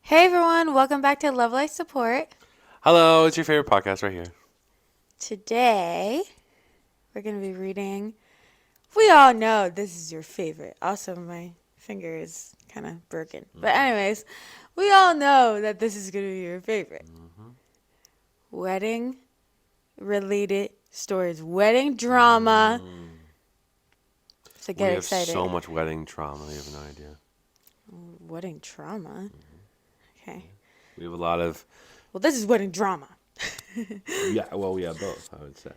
Hey everyone, welcome back to Love Life Support. Hello, it's your favorite podcast right here. Today, we're going to be reading. We all know this is your favorite. Also, my finger is kind of broken. But, anyways, we all know that this is going to be your favorite. Mm-hmm. Wedding related stories, wedding drama. So, We get have so excited. much wedding trauma, you have no idea. Wedding trauma? Okay. We have a lot of, Well, this is wedding drama. yeah, well, we have both, I would say.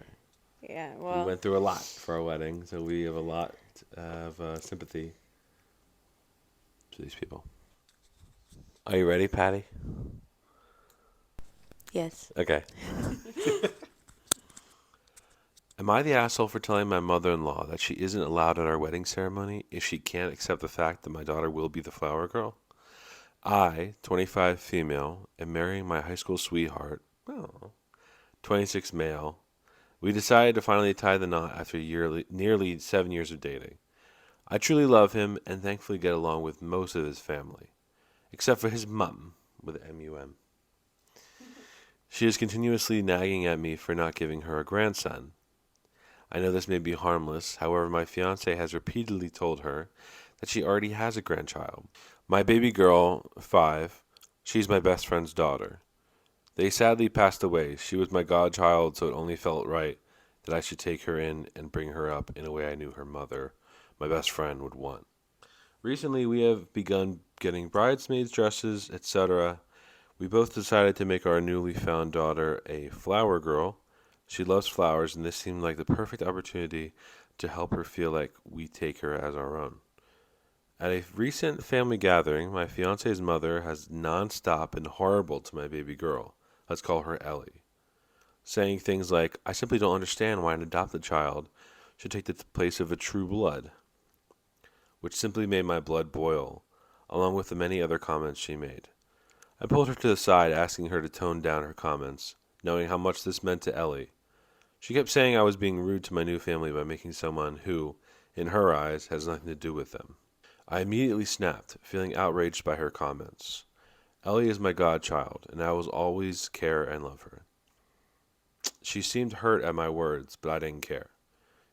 Yeah, We well, went through a lot for our wedding, so we have a lot of sympathy to these people. Are you ready, Patty? yes. Okay. Am I the asshole for telling my mother-in-law that she isn't allowed at our wedding ceremony if she can't accept the fact that my daughter will be the flower girl? I, 25 female, am marrying my high school sweetheart, 26 male. We decided to finally tie the knot after nearly 7 years of dating. I truly love him and thankfully get along with most of his family, except for his mum, with M-U-M. She is continuously nagging at me for not giving her a grandson. I know this may be harmless, however, my fiance has repeatedly told her that she already has a grandchild. My baby girl, 5, she's my best friend's daughter. They sadly passed away. She was my godchild, so it only felt right that I should take her in and bring her up in a way I knew her mother, my best friend, would want. Recently, we have begun getting bridesmaids' dresses, etc. We both decided to make our newly found daughter a flower girl. She loves flowers, and this seemed like the perfect opportunity to help her feel like we take her as our own. At a recent family gathering, my fiance's mother has nonstop been horrible to my baby girl. Let's call her Ellie, saying things like, I simply don't understand why an adopted child should take the place of a true blood, which simply made my blood boil, along with the many other comments she made. I pulled her to the side, asking her to tone down her comments, knowing how much this meant to Ellie. She kept saying I was being rude to my new family by making someone who, in her eyes, has nothing to do with them. I immediately snapped, feeling outraged by her comments. Ellie is my godchild, and I will always care and love her. She seemed hurt at my words, but I didn't care.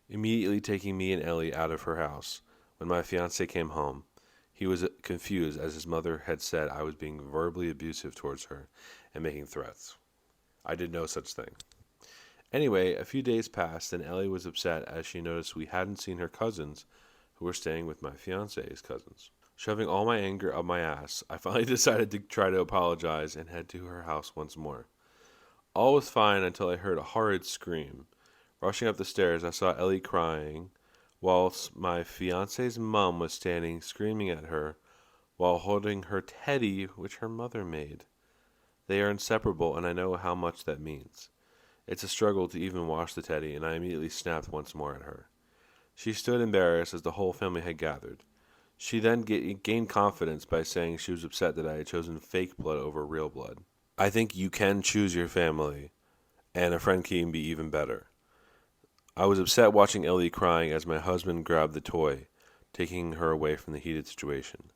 Immediately taking me and Ellie out of her house, when my fiance came home, he was confused as his mother had said I was being verbally abusive towards her and making threats. I did no such thing. Anyway, a few days passed and Ellie was upset as she noticed we hadn't seen her cousins who were staying with my fiance's cousins. Shoving all my anger up my ass, I finally decided to try to apologize and head to her house once more. All was fine until I heard a horrid scream. Rushing up the stairs, I saw Ellie crying, whilst my fiance's mum was standing screaming at her while holding her teddy, which her mother made. They are inseparable, and I know how much that means. It's a struggle to even wash the teddy, and I immediately snapped once more at her. She stood embarrassed as the whole family had gathered. She then gained confidence by saying she was upset that I had chosen fake blood over real blood. I think you can choose your family, and a friend can be even better. I was upset watching Ellie crying as my husband grabbed the toy, taking her away from the heated situation.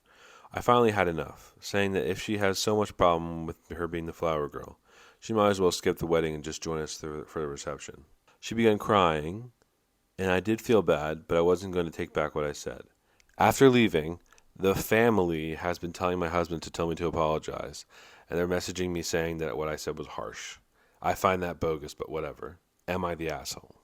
I finally had enough, saying that if she has so much problem with her being the flower girl, she might as well skip the wedding and just join us for the reception. She began crying, and I did feel bad, but I wasn't going to take back what I said. After leaving, the family has been telling my husband to tell me to apologize, and they're messaging me saying that what I said was harsh. I find that bogus, but whatever. Am I the asshole?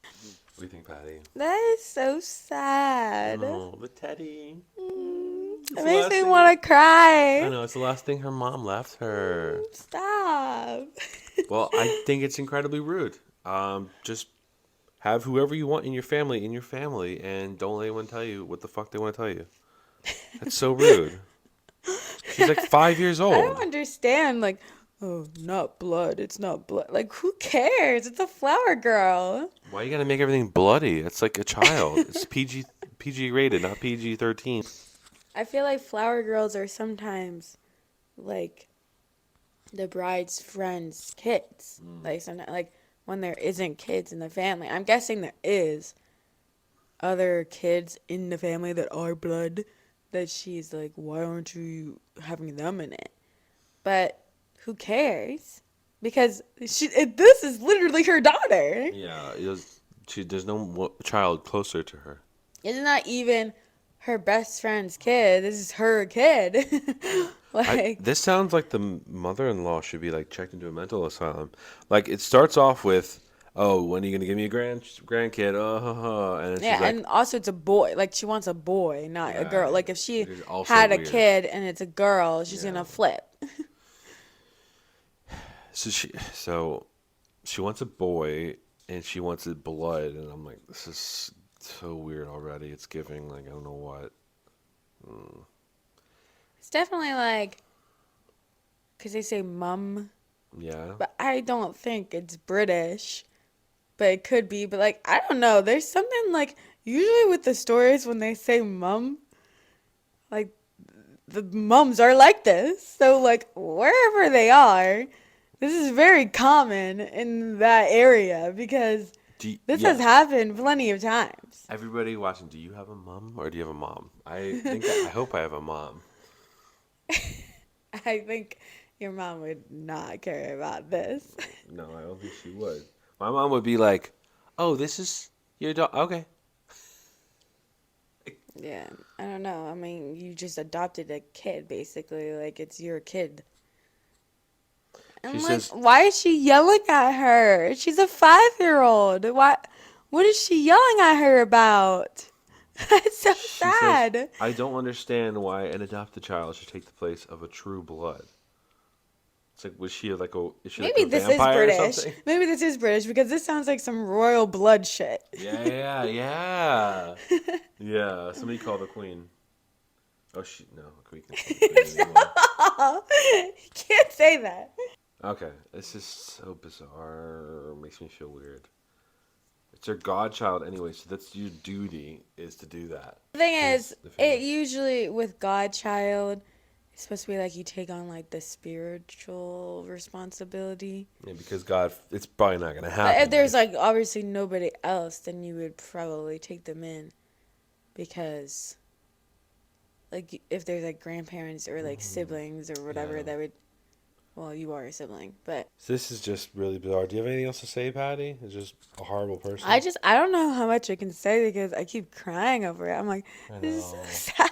What do you think, Patty? That is so sad. Oh, the teddy. It's It the makes last me thing. want to I cry. know, it's the last thing her mom left her. Stop. Well, I think it's incredibly rude. Just have whoever you want in your family, and don't let anyone tell you what the fuck they want to tell you. That's so rude. She's like 5 years I don't old. understand. Like, oh, not blood. It's not blood. Like, who cares? It's a flower girl. Why you gotta make everything bloody? It's like a child. It's PG rated, not PG-13. I feel like flower girls are sometimes like the bride's friends' kids. Like, sometimes, like when there isn't kids in the family. I'm guessing there is other kids in the family that are blood. That she's like, why aren't you having them in it? but who cares? Because this is literally her daughter. Yeah, there's no child closer to her. It's not even her best friend's kid. This is her kid. Like, This sounds like the mother-in-law should be like checked into a mental asylum. Like it starts off with, "Oh, when are you gonna give me a grandkid?" And then she's yeah, like, and also it's a boy. Like, she wants a boy, not a girl. right, Like, if she which is also had a weird. kid and it's a girl, she's Yeah. gonna flip. So she wants a boy and she wants it blood, and I'm like, this is so weird already. It's giving like I don't know what. It's definitely like, because they say mum, Yeah. but I don't think it's British. But it could be. But, like, I don't know. There's something, like, usually with the stories when they say mum, like, the mums are like this. So, like, wherever they are, this is very common in that area because this has Yeah. happened plenty of times. Everybody watching, do you have a mom or do you have a mom? I hope I have a mom. I think your mom would not care about this. No, I don't think she would. My mom would be like, "Oh, this is your dog. Okay." Yeah, I don't know. I mean, you just adopted a kid, basically. Like, it's your kid. She And, like, says why is she yelling at her? She's a 5-year-old. What is she yelling at her about? It's so she says sad. I don't understand why an adopted child should take the place of a true blood. It's like is she like Maybe a this is vampire or British. something? Maybe this is British because this sounds like some royal blood shit. Yeah. Yeah, somebody call the queen. Oh, no, we can't call the queen anymore. You can't say that. Okay, this is so bizarre. Makes me feel weird. It's your godchild anyway, so that's your duty is to do that. The thing Please, is, the it family. usually with Godchild, it's supposed to be like you take on like the spiritual responsibility. Yeah, because God, it's probably not gonna But happen. if there's like obviously nobody else, then you would probably take them in because like if there's like grandparents or like siblings or whatever Yeah. that would, well, you are a sibling, but So this is just really bizarre. Do you have anything else to say, Patty? It's just a horrible person. I don't know how much I can say because I keep crying over it. I'm like, I this is know. so sad.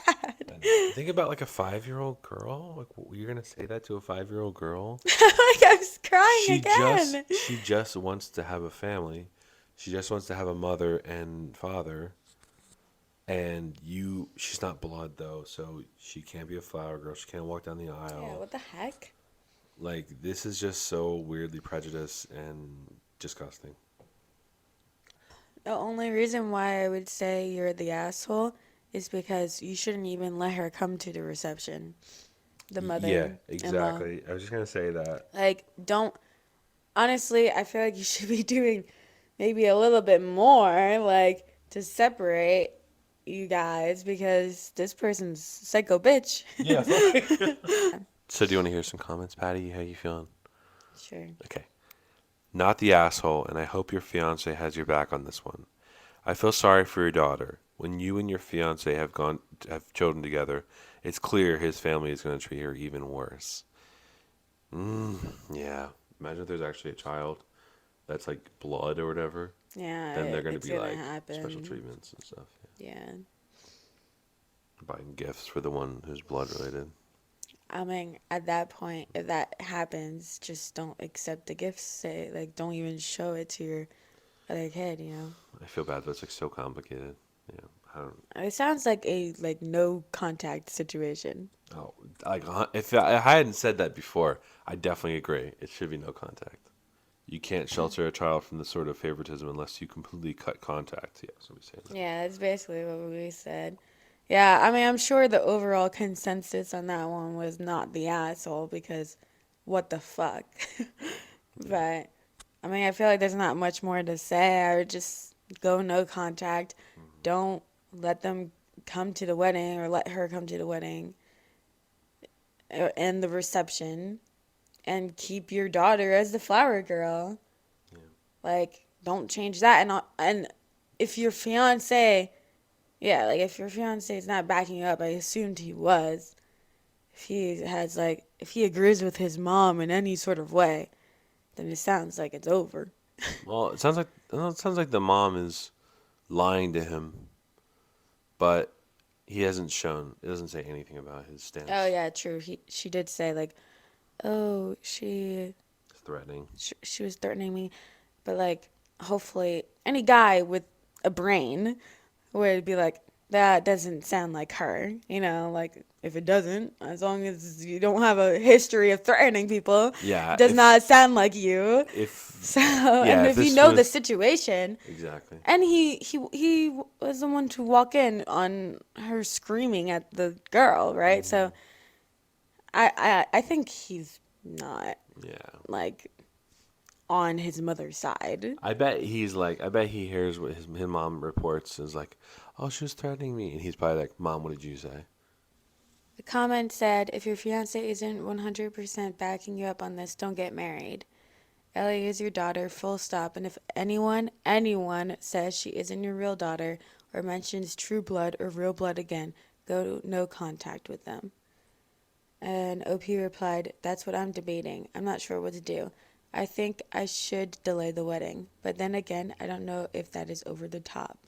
Think about like a 5-year-old girl. Like you're gonna say that to a 5-year-old girl? Like, I was crying again. She just wants to have a family. She just wants to have a mother and father. And she's not blood though, so she can't be a flower girl. She can't walk down the Yeah, aisle. what the heck? Like this is just so weirdly prejudiced and disgusting. The only reason why I would say you're the asshole is because you shouldn't even let her come to the reception. The Yeah, mother-in-law. exactly. I was just gonna say that. Like, don't. Honestly, I feel like you should be doing maybe a little bit more, like, to separate you guys because this person's psycho bitch. Yeah. So do you want to hear some comments, Patty? How you feeling? Sure. Okay. Not the asshole, and I hope your fiance has your back on this one. I feel sorry for your daughter. When you and your fiance have children together, it's clear his family is going to treat her even worse. Yeah. Imagine if there's actually a child that's like blood or whatever. Yeah, Then they're going to it's be gonna like happen. special treatments and stuff. Yeah. Buying gifts for the one who's blood related. I mean, at that point, if that happens, just don't accept the gifts. Say, like, don't even show it to your other kid, you know? I feel bad, but it's like so complicated. Yeah, I don't. It sounds like a, like, no contact situation. Oh, like if I hadn't said that before, I definitely agree. It should be no contact. You can't shelter a child from this sort of favoritism unless you completely cut contact. Yeah, so we say that. Yeah, that's basically what we said. Yeah, I mean, I'm sure the overall consensus on that one was not the asshole because what the fuck? But, I mean, I feel like there's not much more to say. I would just go no contact. Don't let them come to the wedding or let her come to the wedding and the reception and keep your daughter as the flower girl. Yeah. Like, don't change that. And if your fiance, yeah, like if your fiance is not backing you up, I assumed he was. if he agrees with his mom in any sort of way, then it sounds like it's over. Well, it sounds like the mom is lying to him, but he hasn't shown. It doesn't say anything about his Oh stance. yeah, true. She did say like, oh, It's threatening. she was threatening me, but like, hopefully, any guy with a brain would be like, that doesn't sound like her. Like if it doesn't, as long as you don't have a history of threatening people, Yeah, it does not sound like you. if So, and yeah, if if you this know the was situation, exactly. and he was the one to walk in on her screaming at the girl, right? Hmm. So I think he's not Yeah. like on his mother's side. I bet he hears what his mom reports and is like, oh, she was threatening me. And he's probably like, Mom, what did you say? The comment said, if your fiance isn't 100% backing you up on this, don't get married. Ellie is your daughter, full stop. And if anyone says she isn't your real daughter or mentions true blood or real blood again, go no contact with them. And OP replied, that's what I'm debating. I'm not sure what to do. I think I should delay the wedding. But then again, I don't know if that is over the top.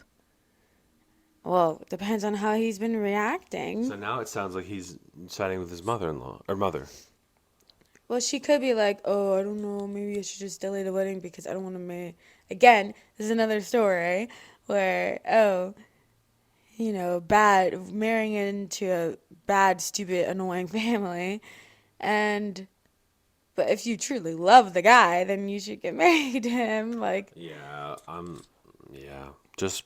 Well, depends on how he's been reacting. So now it sounds like he's siding with his mother-in-law or mother. Well, she could be like, oh, I don't know, maybe I should just delay the wedding because I don't want to marry. Again, this is another story where, oh, bad, marrying into a bad, stupid, annoying family. And, but if you truly love the guy, then you should get married to him. Like, Yeah, yeah. Just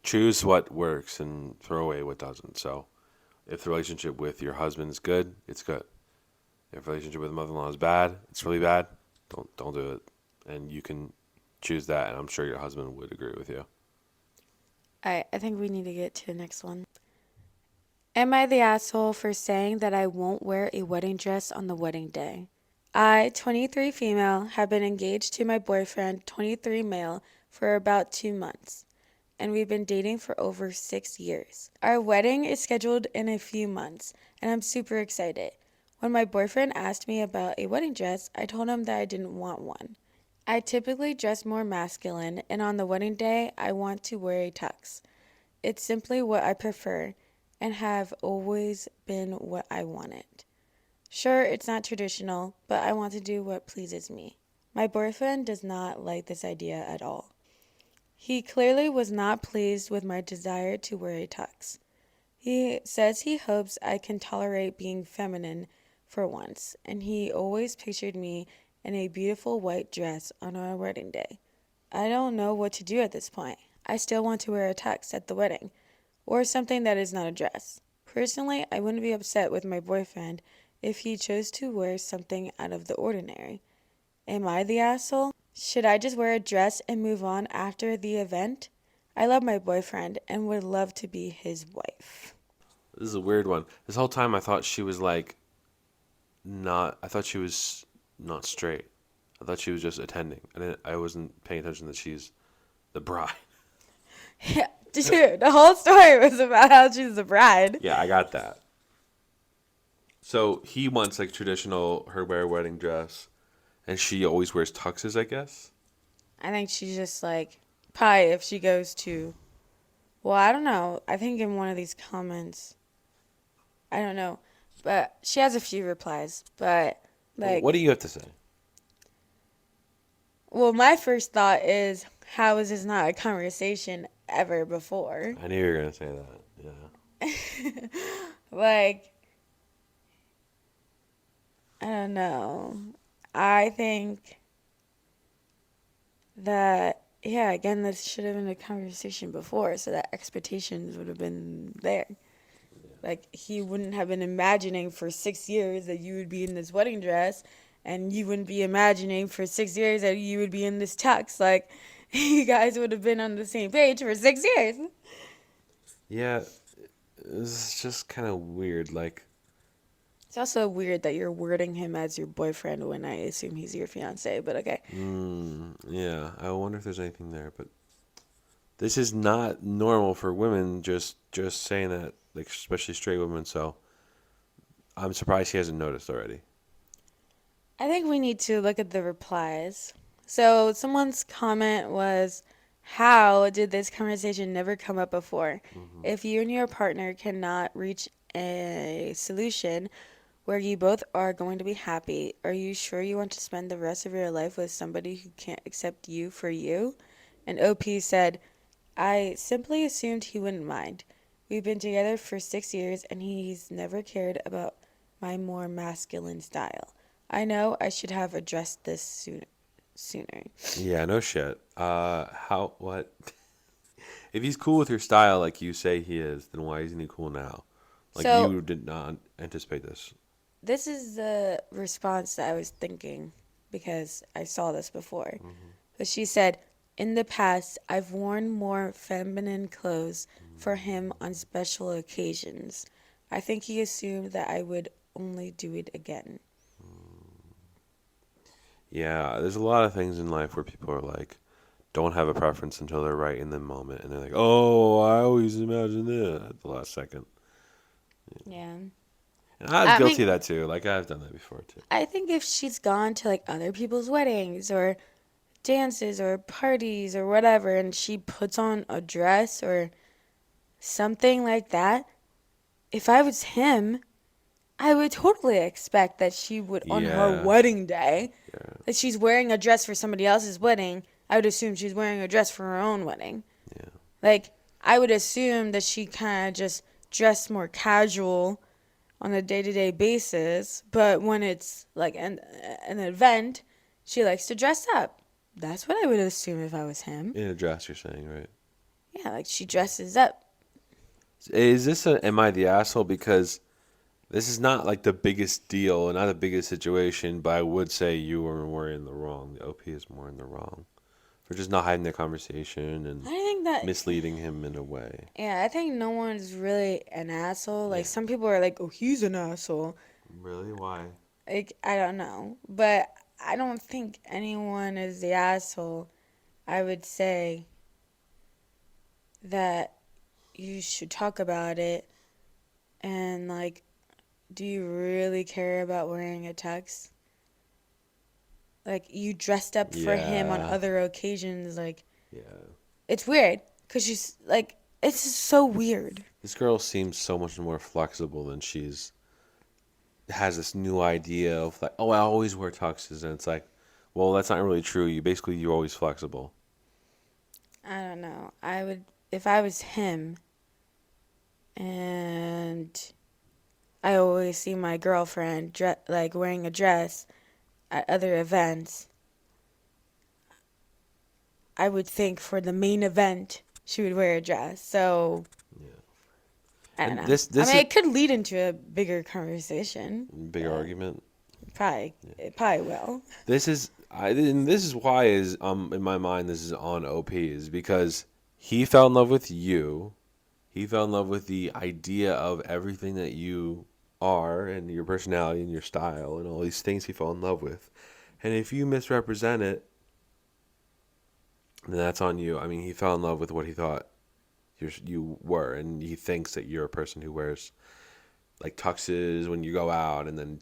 choose what works and throw away what doesn't. So if the relationship with your husband is good, it's good. If the relationship with mother-in-law is bad, it's really bad. Don't do it. And you can choose that, and I'm sure your husband would agree with you. I think we need to get to the next one. Am I the asshole for saying that I won't wear a wedding dress on the wedding day? I, 23 female, have been engaged to my boyfriend, 23 male, for about 2 months, and we've been dating for over 6 years. Our wedding is scheduled in a few months, and I'm super excited. When my boyfriend asked me about a wedding dress, I told him that I didn't want one. I typically dress more masculine, and on the wedding day, I want to wear a tux. It's simply what I prefer and have always been what I wanted. Sure, it's not traditional, but I want to do what pleases me. My boyfriend does not like this idea at all. He clearly was not pleased with my desire to wear a tux. He says he hopes I can tolerate being feminine for once, and he always pictured me in a beautiful white dress on our wedding day. I don't know what to do at this point. I still want to wear a tux at the wedding, or something that is not a dress. Personally, I wouldn't be upset with my boyfriend if he chose to wear something out of the ordinary. Am I the asshole? Should I just wear a dress and move on after the event? I love my boyfriend and would love to be his wife. This is a weird one. This whole time I thought she was like not. I thought she was not straight. I thought she was just attending. I wasn't paying attention that she's the bride. Yeah, dude, the whole story was about how she's the bride. Yeah, I got that. So he wants like traditional her wear wedding dress, and she always wears tuxes, I guess. I think she's just like, probably if she goes to, well, I don't know. I think in one of these comments, I don't know. But she has a few replies. But, What like, do you have to say? well, my first thought is, how is this not a conversation ever before? I knew you were gonna say that. Yeah. Like, I don't know. I think that, yeah, again, this should have been a conversation before, so that expectations would have been there. Like, he wouldn't have been imagining for 6 years that you would be in this wedding dress, and you wouldn't be imagining for 6 years that you would be in this tux. Like, you guys would have been on the same page for 6 years. Yeah, it's just kind of weird. Like, It's also weird that you're wording him as your boyfriend when I assume he's your fiance, but okay. yeah, I wonder if there's anything there, but this is not normal for women. Just saying that, like especially straight women. So I'm surprised she hasn't noticed already. I think we need to look at the replies. So someone's comment was, how did this conversation never come up before? Hmm. If you and your partner cannot reach a solution where you both are going to be happy, are you sure you want to spend the rest of your life with somebody who can't accept you for you? And OP said, I simply assumed he wouldn't mind. We've been together for 6 years and he's never cared about my more masculine style. I know I should have addressed this sooner. Yeah, no shit. How, what? If he's cool with your style like you say he is, then why isn't he cool now? Like, So, you did not anticipate this. this is the response that I was thinking because I saw this before. Hmm. But she said, in the past, I've worn more feminine clothes for him on special occasions. I think he assumed that I would only do it again. Yeah, there's a lot of things in life where people are like, don't have a preference until they're right in the moment. And they're like, oh, I always imagine that at the last second. Yeah. And I was I guilty of mean, that too. Like, I've done that before too. I think if she's gone to like other people's weddings or dances or parties or whatever and she puts on a dress or something like that, if I was him, I would totally expect that she would, on her Yeah, wedding day, yeah, that she's wearing a dress for somebody else's wedding. I would assume she's wearing a dress for her own wedding. yeah. Like, I would assume that she kind of just dressed more casual on a day-to-day basis, but when it's like an event, she likes to dress up. That's what I would assume if I was him. In a dress, you're saying, right? Yeah, like she dresses up. Is this a, am I the asshole? Because this is not like the biggest deal and not the biggest situation, but I would say you were more in the wrong. The OP is more in the wrong for just not having the conversation and I think that, misleading him in a way. yeah, I think no one's really an asshole. Like Yeah. some people are like, oh, he's an asshole. Really? Why? Like, I don't know. But I don't think anyone is the asshole. I would say that you should talk about it and like, do you really care about wearing a tux? Like you dressed up for him on Yeah. other occasions. Like Yeah. it's weird because she's like, it's just so weird. This girl seems so much more flexible than she's has this new idea of like, oh, I always wear tuxes, and it's like, well, that's not really true. You're always flexible. I don't know. I would, if I was him and I always see my girlfriend like wearing a dress at other events, I would think for the main event she would wear a dress. So Yeah. I don't And know. this I this mean, is it could lead into a bigger conversation, a big but argument. probably it probably will. This is and this is why is in my mind this is on OP is because he fell in love with you. He fell in love with the idea of everything that you are and your personality and your style and all these things he fell in love with. And if you misrepresent it, then that's on you. I mean, he fell in love with what he thought you were, and he thinks that you're a person who wears like tuxes when you go out and then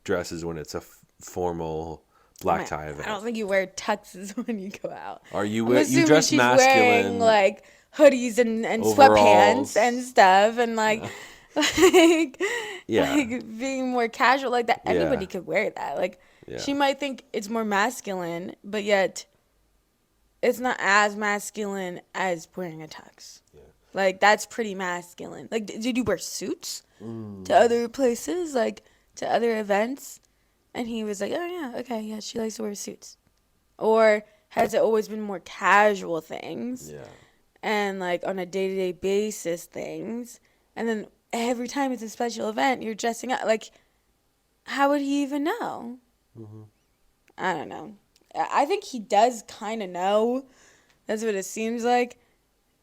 dresses when it's a formal black tie I event. don't think you wear tuxes when you go out. Or I'm you assuming dress she's wearing masculine like hoodies and sweatpants overalls. and stuff and like Yeah. like Yeah. like being more casual like that. Yeah. Anybody could wear that. Like Yeah. she might think it's more masculine, but yet it's not as masculine as wearing a tux. Yeah. Like that's pretty masculine. Like did you wear suits to Mm. other places, like to other events? And he was like, "Oh yeah, okay, yeah, she likes to wear suits." Or has it always been more casual things Yeah. and like on a day-to-day basis things? And then every time it's a special event, you're dressing up. Like, how would he even know? Hmm. I don't know. I think he does kind of know. That's what it seems like.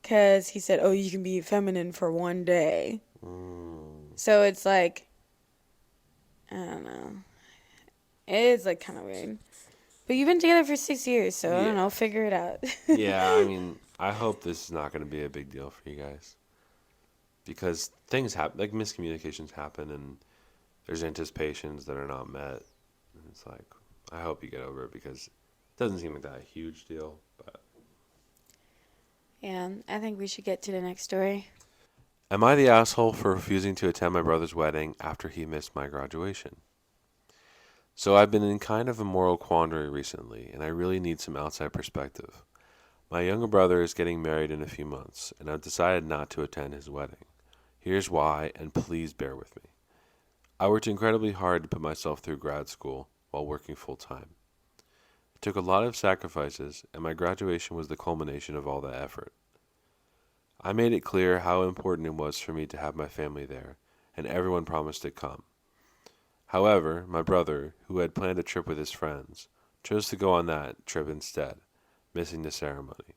Because he said, oh, you can be feminine for one day. Mm. So it's like, I don't know. It is like kind of weird. But you've been together for 6 years, so I don't Yeah. know. Figure it out. Yeah, I mean, I hope this is not going to be a big deal for you guys because things happen, like miscommunications happen, and there's anticipations that are not met. And it's like, I hope you get over it because it doesn't seem like that a huge deal. But Yeah, I think we should get to the next story. am I the asshole for refusing to attend my brother's wedding after he missed my graduation? So I've been in kind of a moral quandary recently, and I really need some outside perspective. My younger brother is getting married in a few months, and I've decided not to attend his wedding. Here's why, and please bear with me. I worked incredibly hard to put myself through grad school while working full time. It took a lot of sacrifices, and my graduation was the culmination of all that effort. I made it clear how important it was for me to have my family there, and everyone promised to come. However, my brother, who had planned a trip with his friends, chose to go on that trip instead, missing the ceremony.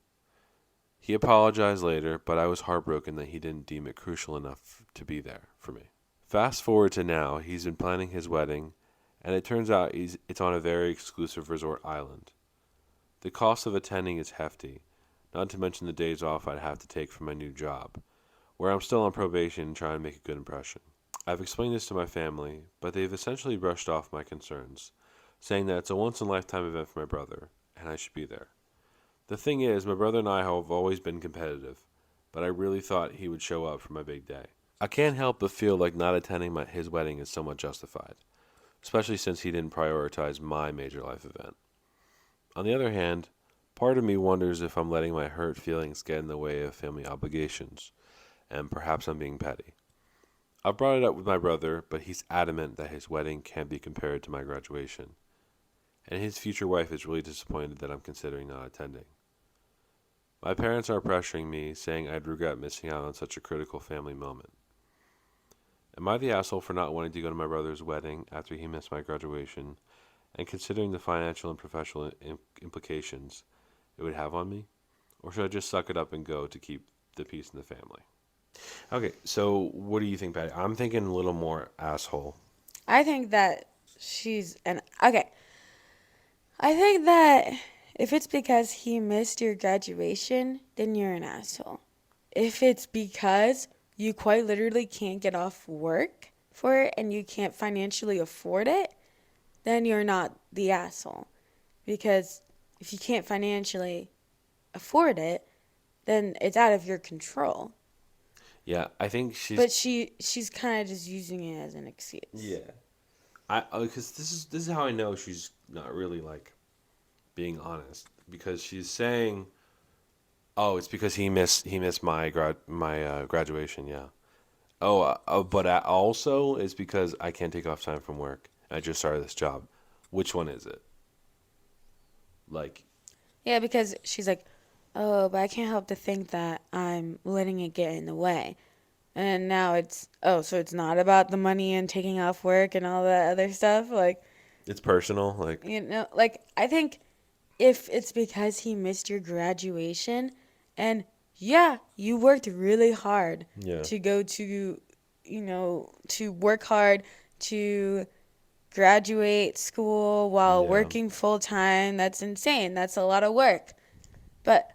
He apologized later, but I was heartbroken that he didn't deem it crucial enough to be there for me. Fast forward to now, he's been planning his wedding, and it turns out it's on a very exclusive resort island. The cost of attending is hefty, not to mention the days off I'd have to take from my new job, where I'm still on probation and trying to make a good impression. I've explained this to my family, but they've essentially brushed off my concerns, saying that it's a once in a lifetime event for my brother, and I should be there. The thing is, my brother and I have always been competitive, but I really thought he would show up for my big day. I can't help but feel like not attending his wedding is somewhat justified, especially since he didn't prioritize my major life event. On the other hand, part of me wonders if I'm letting my hurt feelings get in the way of family obligations, and perhaps I'm being petty. I've brought it up with my brother, but he's adamant that his wedding can't be compared to my graduation, and his future wife is really disappointed that I'm considering not attending. My parents are pressuring me, saying I'd regret missing out on such a critical family moment. Am I the asshole for not wanting to go to my brother's wedding after he missed my graduation, and considering the financial and professional implications it would have on me? Or should I just suck it up and go to keep the peace in the family? Okay, so what do you think, Patty? I'm thinking a little more asshole. I think that she's an okay. I think that if it's because he missed your graduation, then you're an asshole. If it's because you quite literally can't get off work for it and you can't financially afford it, then you're not the asshole. Because if you can't financially afford it, then it's out of your control. Yeah, I think she's. But she's kind of just using it as an excuse. Yeah, I because this is how I know she's not really like being honest because she's saying, "Oh, it's because he missed my graduation." Yeah. Oh, but also it's because I can't take off time from work. I just started this job. Which one is it? Like, Yeah, because she's like, oh, but I can't help to think that I'm letting it get in the way. And now it's, oh, so it's not about the money and taking off work and all that other stuff. Like, it's personal. Like, like, I think if it's because he missed your graduation and yeah, you worked really hard yeah, to go to, to work hard to graduate school while yeah, working full time. That's insane. That's a lot of work. But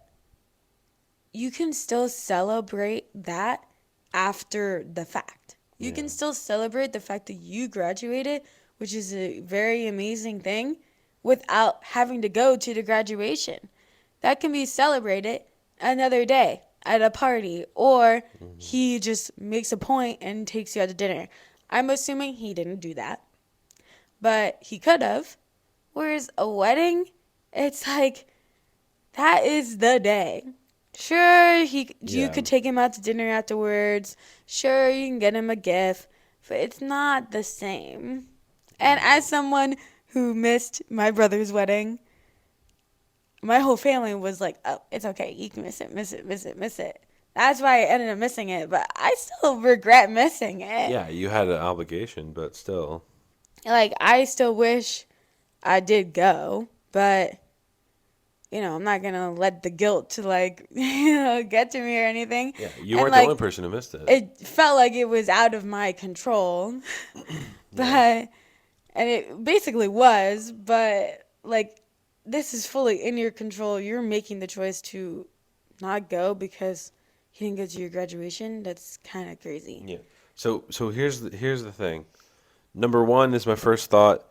you can still celebrate that after the fact. You yeah, can still celebrate the fact that you graduated, which is a very amazing thing, without having to go to the graduation. That can be celebrated another day at a party, or hmm, he just makes a point and takes you out to dinner. I'm assuming he didn't do that, but he could have. Whereas a wedding, it's like that is the day. Sure, you yeah, could take him out to dinner afterwards. Sure, you can get him a gift, but it's not the same. And no, as someone who missed my brother's wedding, my whole family was like, "Oh, it's okay. You can miss it, miss it, miss it, miss it." That's why I ended up missing it, but I still regret missing it. yeah. You had an obligation, but still, Like I still wish I did go, but I'm not gonna let the guilt to like, get to me or anything. yeah. You And weren't the only like, person who missed it. it felt like it was out of my control, Yeah, but, and it basically was, but like, this is fully in your control. You're making the choice to not go because you didn't go to your graduation. That's kind of crazy. yeah. So here's the thing. Number one is my first thought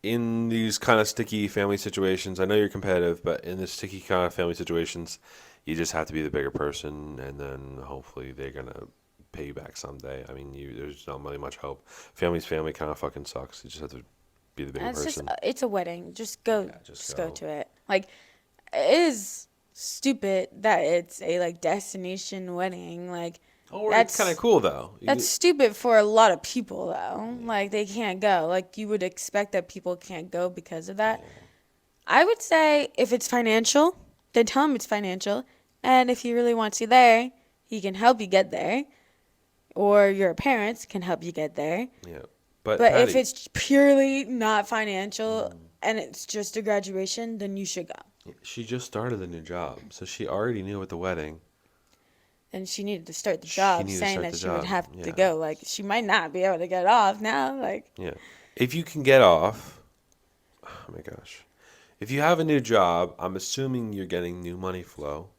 in these kind of sticky family situations. I know you're competitive, but in this sticky kind of family situations, you just have to be the bigger person, and then hopefully they're gonna pay you back someday. I mean, there's not really much hope. Family's family kind of fucking sucks. You just have to be the bigger It's just, person. it's a wedding. Just go, Yeah, just just go go. to it. Like, it is stupid that it's a like destination wedding. Like, Or it's kind of that's cool though. that's stupid for a lot of people though. Like, they can't go. Like, you would expect that people can't go because of that. Yeah. I would say if it's financial, then tell him it's financial. And if he really wants you there, he can help you get there. Or your parents can help you get there. Yeah. But But if Patty, it's purely not financial and it's just a graduation, then you should go. she just started a new job, so she already knew at the wedding And she needed to start the she job needed to saying start that the she would job. have to Yeah. go. Like, she might not be able to get off now. Like, Yeah. If you can get off, oh my gosh. If you have a new job, I'm assuming you're getting new money flow.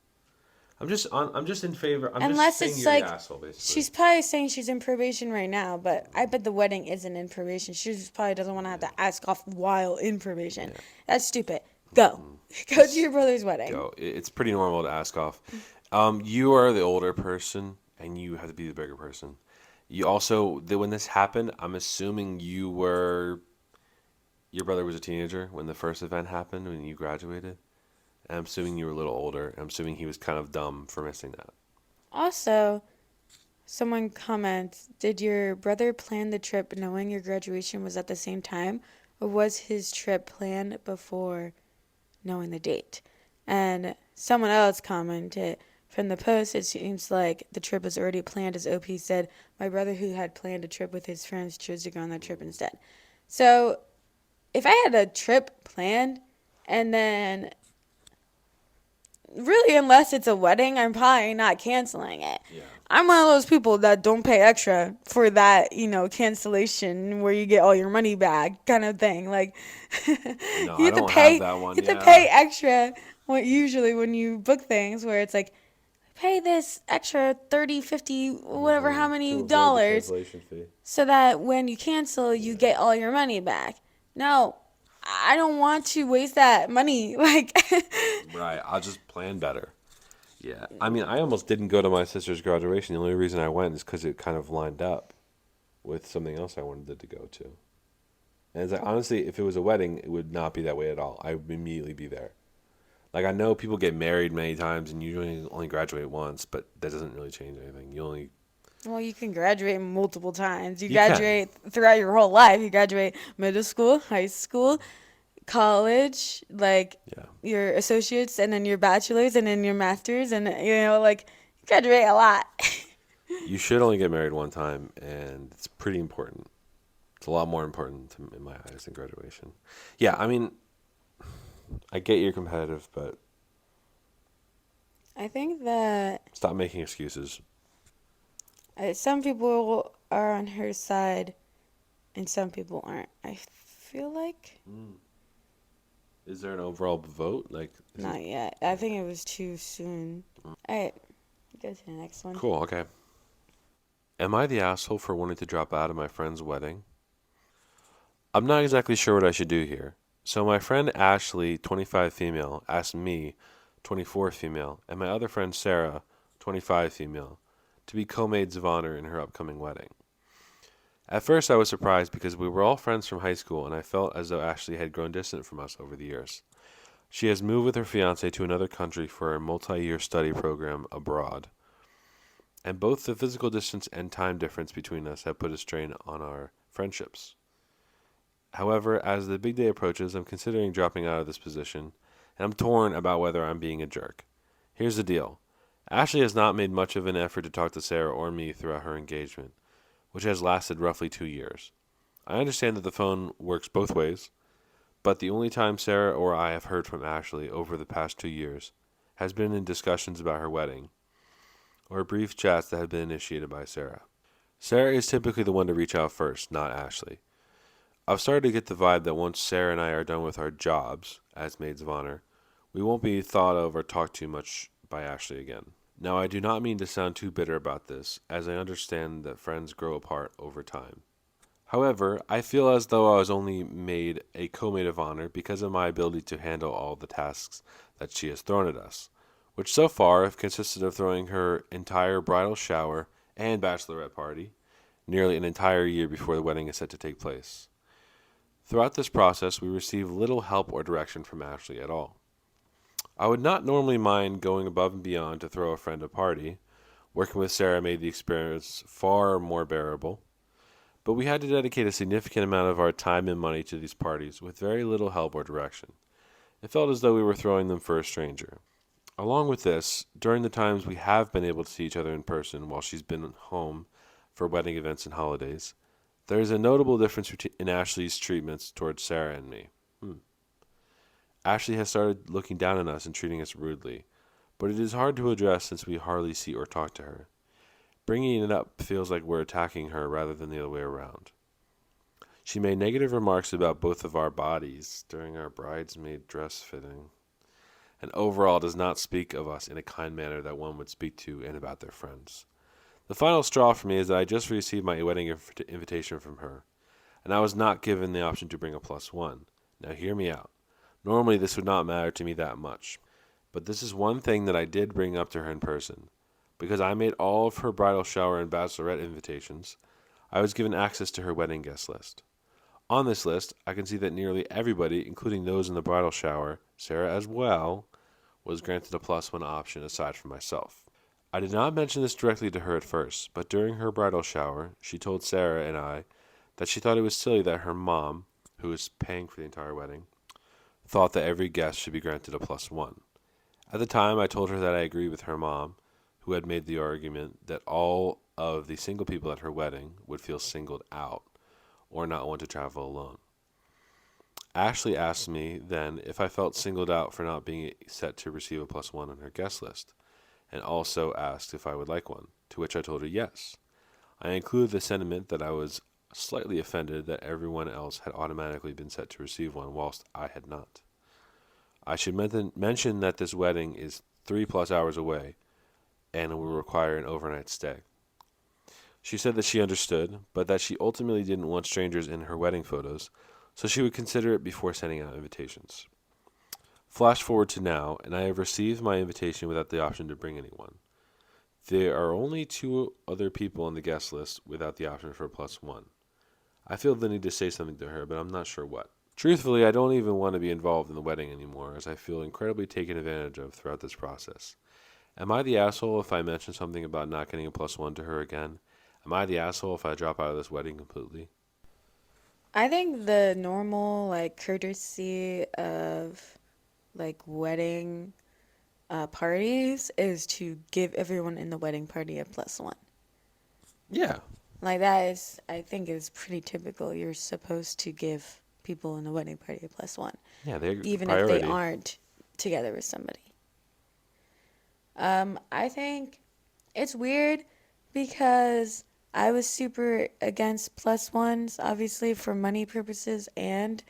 I'm just in favor. I'm just unless saying it's you're the like, asshole, basically. she's probably saying she's in probation right now, but I bet the wedding isn't in probation. She just probably doesn't want to have Yeah. to ask off while in probation. Yeah. That's stupid. Go. Go to Just your brother's wedding. go. It's pretty normal to ask off. You are the older person, and you have to be the bigger person. You also, when this happened, I'm assuming your brother was a teenager when the first event happened, when you graduated. And I'm assuming you were a little older. I'm assuming he was kind of dumb for missing that. Also, someone comments, did your brother plan the trip knowing your graduation was at the same time, or was his trip planned before knowing the date? And someone else commented, from the post, it seems like the trip was already planned, as OP said. My brother, who had planned a trip with his friends, chose to go on that trip instead. So, if I had a trip planned, and then really, unless it's a wedding, I'm probably not canceling it. Yeah. I'm one of those people that don't pay extra for that, cancellation where you get all your money back kind of thing. Like, No, you I have to don't have pay, that one. you have to Yeah. pay extra. Usually when you book things where it's like, pay this extra 30, 50, whatever, how To many avoid the dollars, cancellation fee. so that when you cancel, you get all your money back. No, I don't want to waste that money. Like, Right. I'll just plan better. Yeah. I mean, I almost didn't go to my sister's graduation. The only reason I went is because it kind of lined up with something else I wanted to go to. And it's like, honestly, if it was a wedding, it would not be that way at all. I would immediately be there. Like, I know people get married many times and you only graduate once, but that doesn't really change anything. You only. well, you can graduate multiple times. You You can. graduate throughout your whole life. You graduate middle school, high school, college, like Yeah. your associates, and then your bachelor's, and then your master's, and like, you graduate a lot. You should only get married one time, and it's pretty important. It's a lot more important in my eyes than graduation. Yeah, I mean, I get you're competitive, but I think that stop making excuses. some people are on her side, and some people aren't. I feel like Is there an overall vote? Like, not yet. I think it was too soon. All right, go to the next one. cool, okay. Am I the asshole for wanting to drop out of my friend's wedding? I'm not exactly sure what I should do here. So my friend Ashley, 25 female, asked me, 24 female, and my other friend Sarah, 25 female, to be co-maids of honor in her upcoming wedding. At first I was surprised because we were all friends from high school and I felt as though Ashley had grown distant from us over the years. She has moved with her fiance to another country for a multi-year study program abroad. And both the physical distance and time difference between us have put a strain on our friendships. However, as the big day approaches, I'm considering dropping out of this position, and I'm torn about whether I'm being a jerk. Here's the deal. Ashley has not made much of an effort to talk to Sarah or me throughout her engagement, which has lasted roughly 2 years. I understand that the phone works both ways, but the only time Sarah or I have heard from Ashley over the past 2 years has been in discussions about her wedding, or brief chats that have been initiated by Sarah. Sarah is typically the one to reach out first, not Ashley. I've started to get the vibe that once Sarah and I are done with our jobs as maids of honor, we won't be thought of or talked to much by Ashley again. Now, I do not mean to sound too bitter about this, as I understand that friends grow apart over time. However, I feel as though I was only made a co-maid of honor because of my ability to handle all the tasks that she has thrown at us, which so far have consisted of throwing her entire bridal shower and bachelorette party nearly an entire year before the wedding is set to take place. Throughout this process, we receive little help or direction from Ashley at all. I would not normally mind going above and beyond to throw a friend a party. Working with Sarah made the experience far more bearable, but we had to dedicate a significant amount of our time and money to these parties with very little help or direction. It felt as though we were throwing them for a stranger. Along with this, during the times we have been able to see each other in person while she's been home for wedding events and holidays, there is a notable difference in Ashley's treatments towards Sarah and me. Ashley has started looking down on us and treating us rudely, but it is hard to address since we hardly see or talk to her. Bringing it up feels like we're attacking her rather than the other way around. She made negative remarks about both of our bodies during our bridesmaid dress fitting, and overall does not speak of us in a kind manner that one would speak to and about their friends. The final straw for me is that I just received my wedding invitation from her, and I was not given the option to bring a plus one. Now hear me out. Normally this would not matter to me that much, but this is one thing that I did bring up to her in person. Because I made all of her bridal shower and bachelorette invitations, I was given access to her wedding guest list. On this list, I can see that nearly everybody, including those in the bridal shower, Sarah as well, was granted a plus one option aside from myself. I did not mention this directly to her at first, but during her bridal shower, she told Sarah and I that she thought it was silly that her mom, who was paying for the entire wedding, thought that every guest should be granted a plus one. At the time, I told her that I agreed with her mom, who had made the argument that all of the single people at her wedding would feel singled out or not want to travel alone. Ashley asked me then if I felt singled out for not being set to receive a plus one on her guest list, and also asked if I would like one, to which I told her yes. I included the sentiment that I was slightly offended that everyone else had automatically been set to receive one, whilst I had not. I should mention that this wedding is 3+ hours away and will require an overnight stay. She said that she understood, but that she ultimately didn't want strangers in her wedding photos, so she would consider it before sending out invitations. Flash forward to now, and I have received my invitation without the option to bring anyone. There are only 2 other people on the guest list without the option for a plus one. I feel the need to say something to her, but I'm not sure what. Truthfully, I don't even want to be involved in the wedding anymore, as I feel incredibly taken advantage of throughout this process. Am I the asshole if I mention something about not getting a plus one to her again? Am I the asshole if I drop out of this wedding completely? I think the normal like courtesy of like wedding parties is to give everyone in the wedding party a plus one. Yeah. Like that is, I think, is pretty typical. You're supposed to give people in the wedding party a plus one, Yeah, they're even if they priority. aren't together with somebody. I think it's weird because I was super against plus ones, obviously for money purposes, and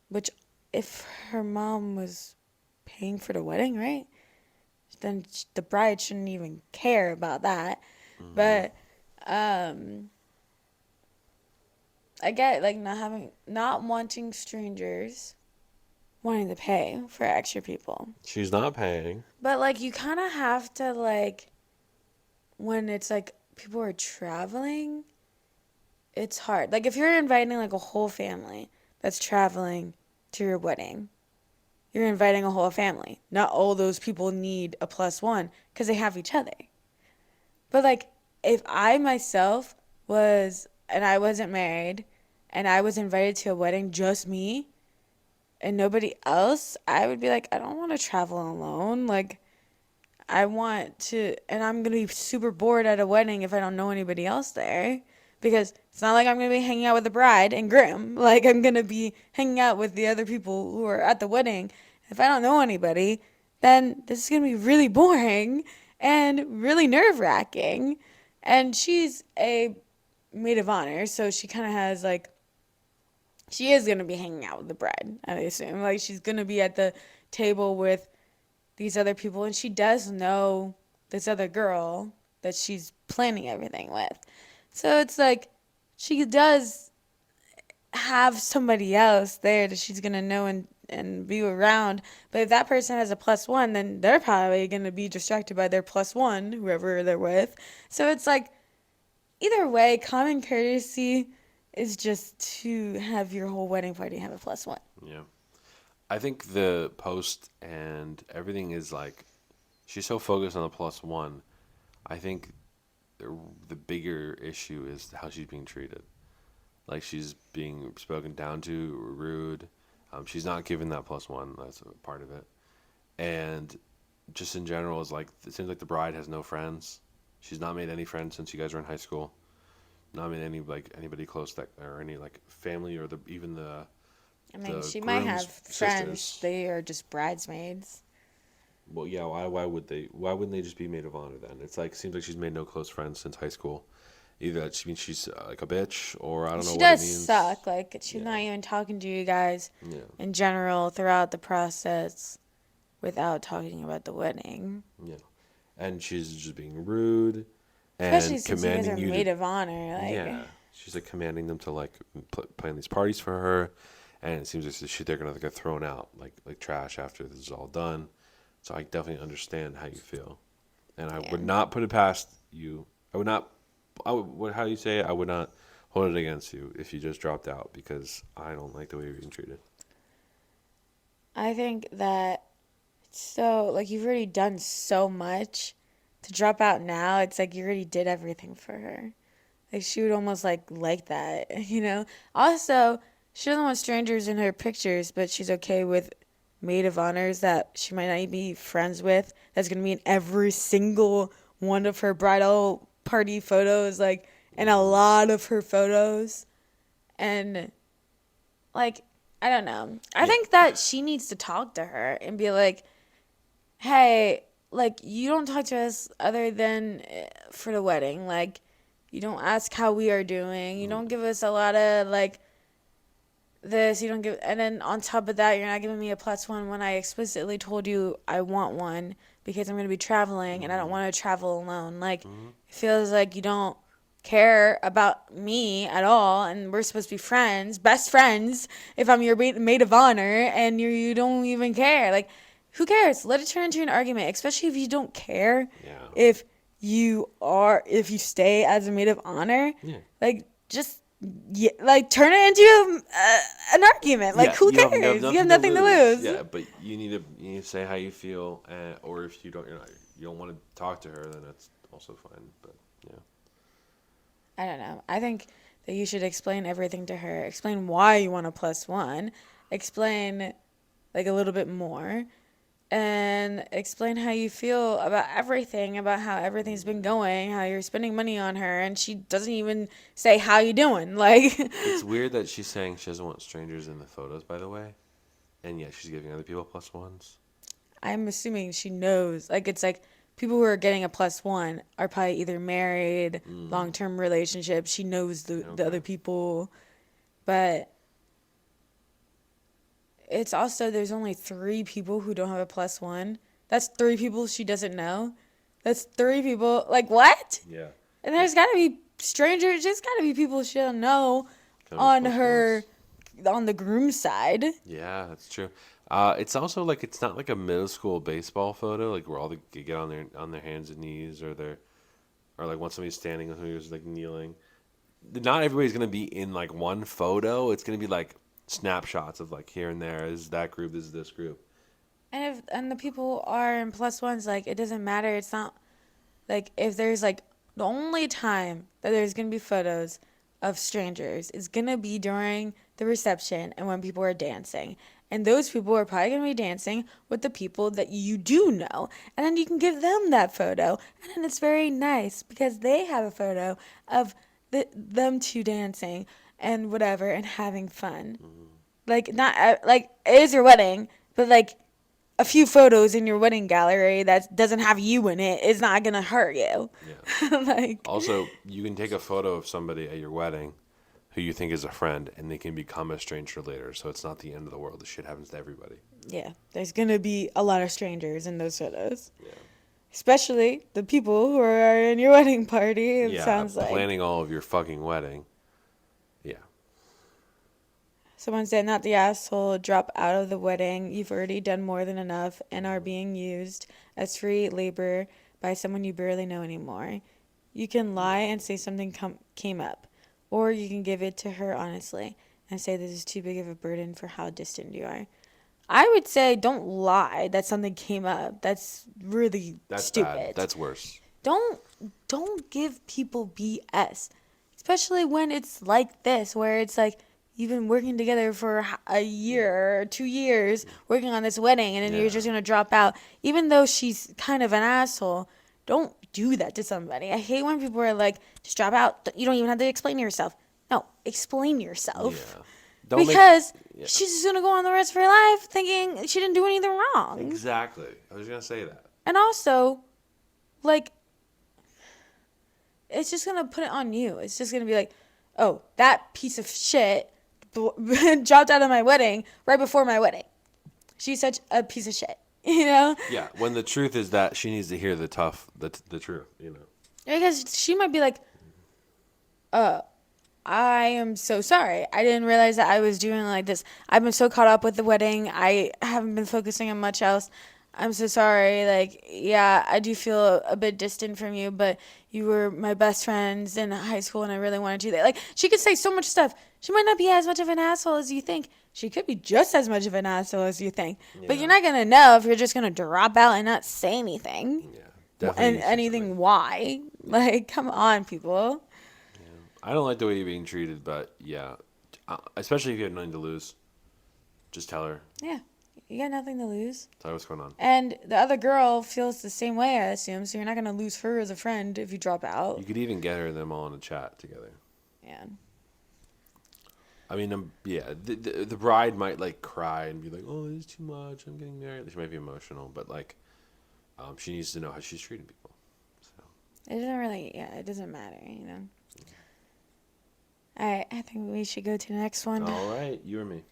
which if her mom was paying for the wedding, right? Then the bride shouldn't even care about that. Mm-hmm. But I get like not wanting strangers wanting to pay for extra people. She's not paying. But like you kind of have to like when it's like people are traveling, it's hard. Like if you're inviting like a whole family that's traveling to your wedding, you're inviting a whole family. Not all those people need a plus one because they have each other. But like if I myself was and I wasn't married and I was invited to a wedding just me and nobody else, I would be like I don't want to travel alone. Like I want to, and I'm going to be super bored at a wedding if I don't know anybody else there. Because it's not like I'm going to be hanging out with the bride and groom. Like, I'm going to be hanging out with the other people who are at the wedding. If I don't know anybody, then this is going to be really boring and really nerve wracking. And she's a maid of honor, so she kind of has, like, she is going to be hanging out with the bride, I assume. Like, she's going to be at the table with these other people, and she does know this other girl that she's planning everything with. So it's like she does have somebody else there that she's gonna know and be around. But if that person has a plus one, then they're probably gonna be distracted by their plus one, whoever they're with. So it's like either way, common courtesy is just to have your whole wedding party have a plus one. Yeah. I think the post and everything is like she's so focused on the plus one. I think the bigger issue is how she's being treated. Like she's being spoken down to, rude. She's not given that plus one. That's a part of it. And just in general, is like it seems like the bride has no friends. She's not made any friends since you guys were in high school. Not made any like anybody close that or any like family or the even I mean, the she might have groom's friends. sisters. They are just bridesmaids. Well, yeah. Why would they? Why wouldn't they just be maid of honor then? It's like seems like she's made no close friends since high school. Either that she means she's like a bitch, or I don't know She what it does means. suck. Like, she's Yeah, not even talking to you guys yeah, in general throughout the process without talking about the wedding. yeah. And she's just being rude Especially and since you guys commanding are you to. maid of honor. Like, Yeah, she's like commanding them to like plan these parties for her, and it seems like they're gonna get thrown out like trash after this is all done. So I definitely understand how you feel, and I yeah. would not put it past you. I would not. I would. How do you say it? I would not hold it against you if you just dropped out because I don't like the way you're being treated. I think that like, you've already done so much to drop out now. It's like you already did everything for her. Like, she would almost like that, you know? Also, she doesn't want strangers in her pictures, but she's okay with maid of honors that she might not be friends with. That's going to be in every single one of her bridal party photos, like, and a Hmm. lot of her photos. And, like, I don't know. I Yeah. think that she needs to talk to her and be like, hey, like, you don't talk to us other than for the wedding. Like, you don't ask how we are doing. You don't give us a lot of, like, this. You don't give, and then on top of that, you're not giving me a plus one when I explicitly told you I want one because I'm going to be traveling and I don't Hmm. want to travel alone. Like, Hmm. it feels like you don't care about me at all, and we're supposed to be friends, best friends, if I'm your maid of honor, and you don't even care. Like, who cares? Let it turn into an argument, especially if you don't care Yeah. if if you stay as a maid of honor. Yeah. Like, just yeah, like, turn it into an argument. Like, Yeah, who you have cares? You have nothing to nothing to lose. lose. Yeah, but you need to say how you feel, or if you don't, you don't want to talk to her, then that's also fine. But yeah, I don't know. I think that you should explain everything to her. Explain why you want a plus one. Explain, like, a little bit more. And explain how you feel about everything, about how everything's been going, how you're spending money on her, and she doesn't even say how you doing. Like, it's weird that she's saying she doesn't want strangers in the photos, by the way, and yet she's giving other people plus ones. I'm assuming she knows. Like, it's like people who are getting a plus one are probably either married, long Mm, term relationships. She knows the okay. other people. But it's also, there's only three people who don't have a plus one. That's three people she doesn't know. That's three people. Like, what? Yeah. And there's got to be strangers. There's got to be people she'll know Kind of on close her, friends. on the groom side. Yeah, that's true. It's also like it's not like a middle school baseball photo, like where all the get on their hands and knees, or like when somebody's standing, or somebody who's like kneeling. Not everybody's gonna be in like one photo. It's gonna be like snapshots of like here and there. Is that group? This is this group. And the people are in plus ones, like, it doesn't matter. It's not like, if there's like, the only time that there's gonna be photos of strangers is gonna be during the reception and when people are dancing. And those people are probably gonna be dancing with the people that you do know. And then you can give them that photo. And then it's very nice because they have a photo of them two dancing and whatever and having fun. Hmm. Like, not like, it is your wedding, but like, a few photos in your wedding gallery that doesn't have you in it is not gonna hurt you. Yeah. Like, Also, you can take a photo of somebody at your wedding who you think is a friend, and they can become a stranger later. So it's not the end of the world. This shit happens to everybody. yeah, there's gonna be a lot of strangers in those photos, Yeah. especially the people who are in your wedding party. It Yeah. sounds like. Planning all of your fucking wedding. Yeah. Someone said, not the asshole, drop out of the wedding. You've already done more than enough and are being used as free labor by someone you barely know anymore. You can lie and say something came up, or you can give it to her honestly and say this is too big of a burden for how distant you are. I would say don't lie that something came up. That's really That's bad. stupid. That's worse. Don't don't give people BS, especially when it's like this, where it's like you've been working together for a year or 2 years working on this wedding, and then you're just gonna drop out, even though she's kind of an asshole. Don't do that to somebody. I hate when people are like, just drop out. You don't even have to explain yourself. No, explain yourself. Yeah. Don't Because yeah. she's just gonna go on the rest of her life thinking she didn't do anything wrong. Exactly. I was gonna say that. And also, like, it's just gonna put it on you. It's just gonna be like, oh, that piece of shit dropped out of my wedding right before my wedding. She's such a piece of shit, you know? Yeah. When the truth is that she needs to hear the truth. You know. Because she might be like, I am so sorry. I didn't realize that I was doing like this. I've been so caught up with the wedding. I haven't been focusing on much else. I'm so sorry. Like, yeah, I do feel a bit distant from you, but you were my best friends in high school and I really wanted you there. Like, she could say so much stuff. She might not be as much of an asshole as you think. She could be just as much of an asshole as you think. But Yeah. you're not going to know if you're just going to drop out and not say anything. Yeah. Definitely. And needs to say anything something. why. Like, come on, people. I don't like the way you're being treated, but yeah, especially if you have nothing to lose, just tell her. Yeah. You got nothing to lose. Tell her what's going on. And the other girl feels the same way, I assume. So you're not going to lose her as a friend if you drop out. You could even get her and them all in a chat together. Yeah. I mean, yeah, the bride might like cry and be like, "Oh, this is too much. I'm getting married." She might be emotional, but like, she needs to know how she's treating people. So. It doesn't really, yeah, it doesn't matter, you know. All right, I think we should go to the next one. All right, you or me?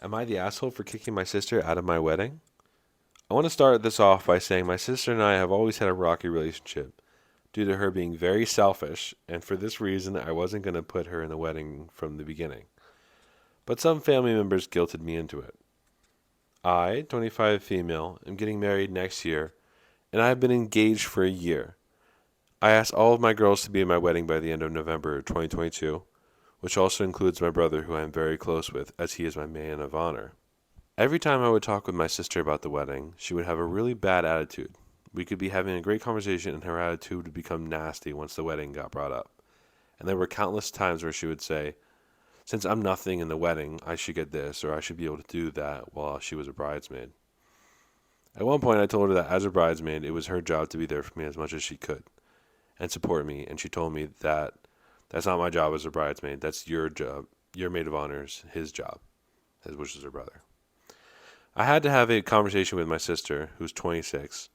Am I the asshole for kicking my sister out of my wedding? I want to start this off by saying my sister and I have always had a rocky relationship due to her being very selfish, and for this reason, I wasn't going to put her in the wedding from the beginning. But some family members guilted me into it. I, 25 female, am getting married next year, and I have been engaged for a year. I asked all of my girls to be at my wedding by the end of November 2022, which also includes my brother, who I am very close with, as he is my man of honor. Every time I would talk with my sister about the wedding, she would have a really bad attitude. We could be having a great conversation, and her attitude would become nasty once the wedding got brought up. And there were countless times where she would say, "Since I'm nothing in the wedding, I should get this, or I should be able to do that," while she was a bridesmaid. At one point, I told her that as a bridesmaid, it was her job to be there for me as much as she could and support me, and she told me that that's not my job as a bridesmaid. That's your job. Your maid of honor's his job, which is her brother. I had to have a conversation with my sister, who's 26,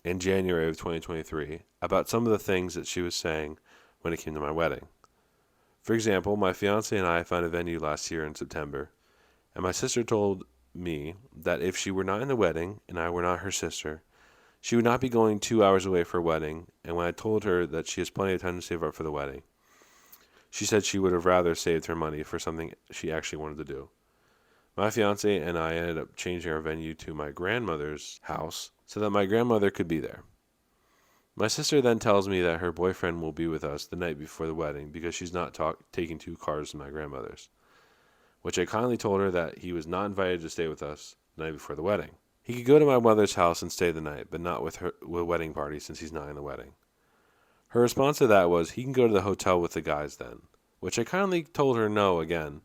in January of 2023 about some of the things that she was saying when it came to my wedding. For example, my fiance and I found a venue last year in September, and my sister told me that if she were not in the wedding and I were not her sister, she would not be going 2 hours away for a wedding, and when I told her that she has plenty of time to save up for the wedding, she said she would have rather saved her money for something she actually wanted to do. My fiance and I ended up changing our venue to my grandmother's house so that my grandmother could be there. My sister then tells me that her boyfriend will be with us the night before the wedding because she's not taking two cars to my grandmother's, which I kindly told her that he was not invited to stay with us the night before the wedding. He could go to my mother's house and stay the night, but not with her wedding party since he's not in the wedding. Her response to that was, he can go to the hotel with the guys then, which I kindly told her no again.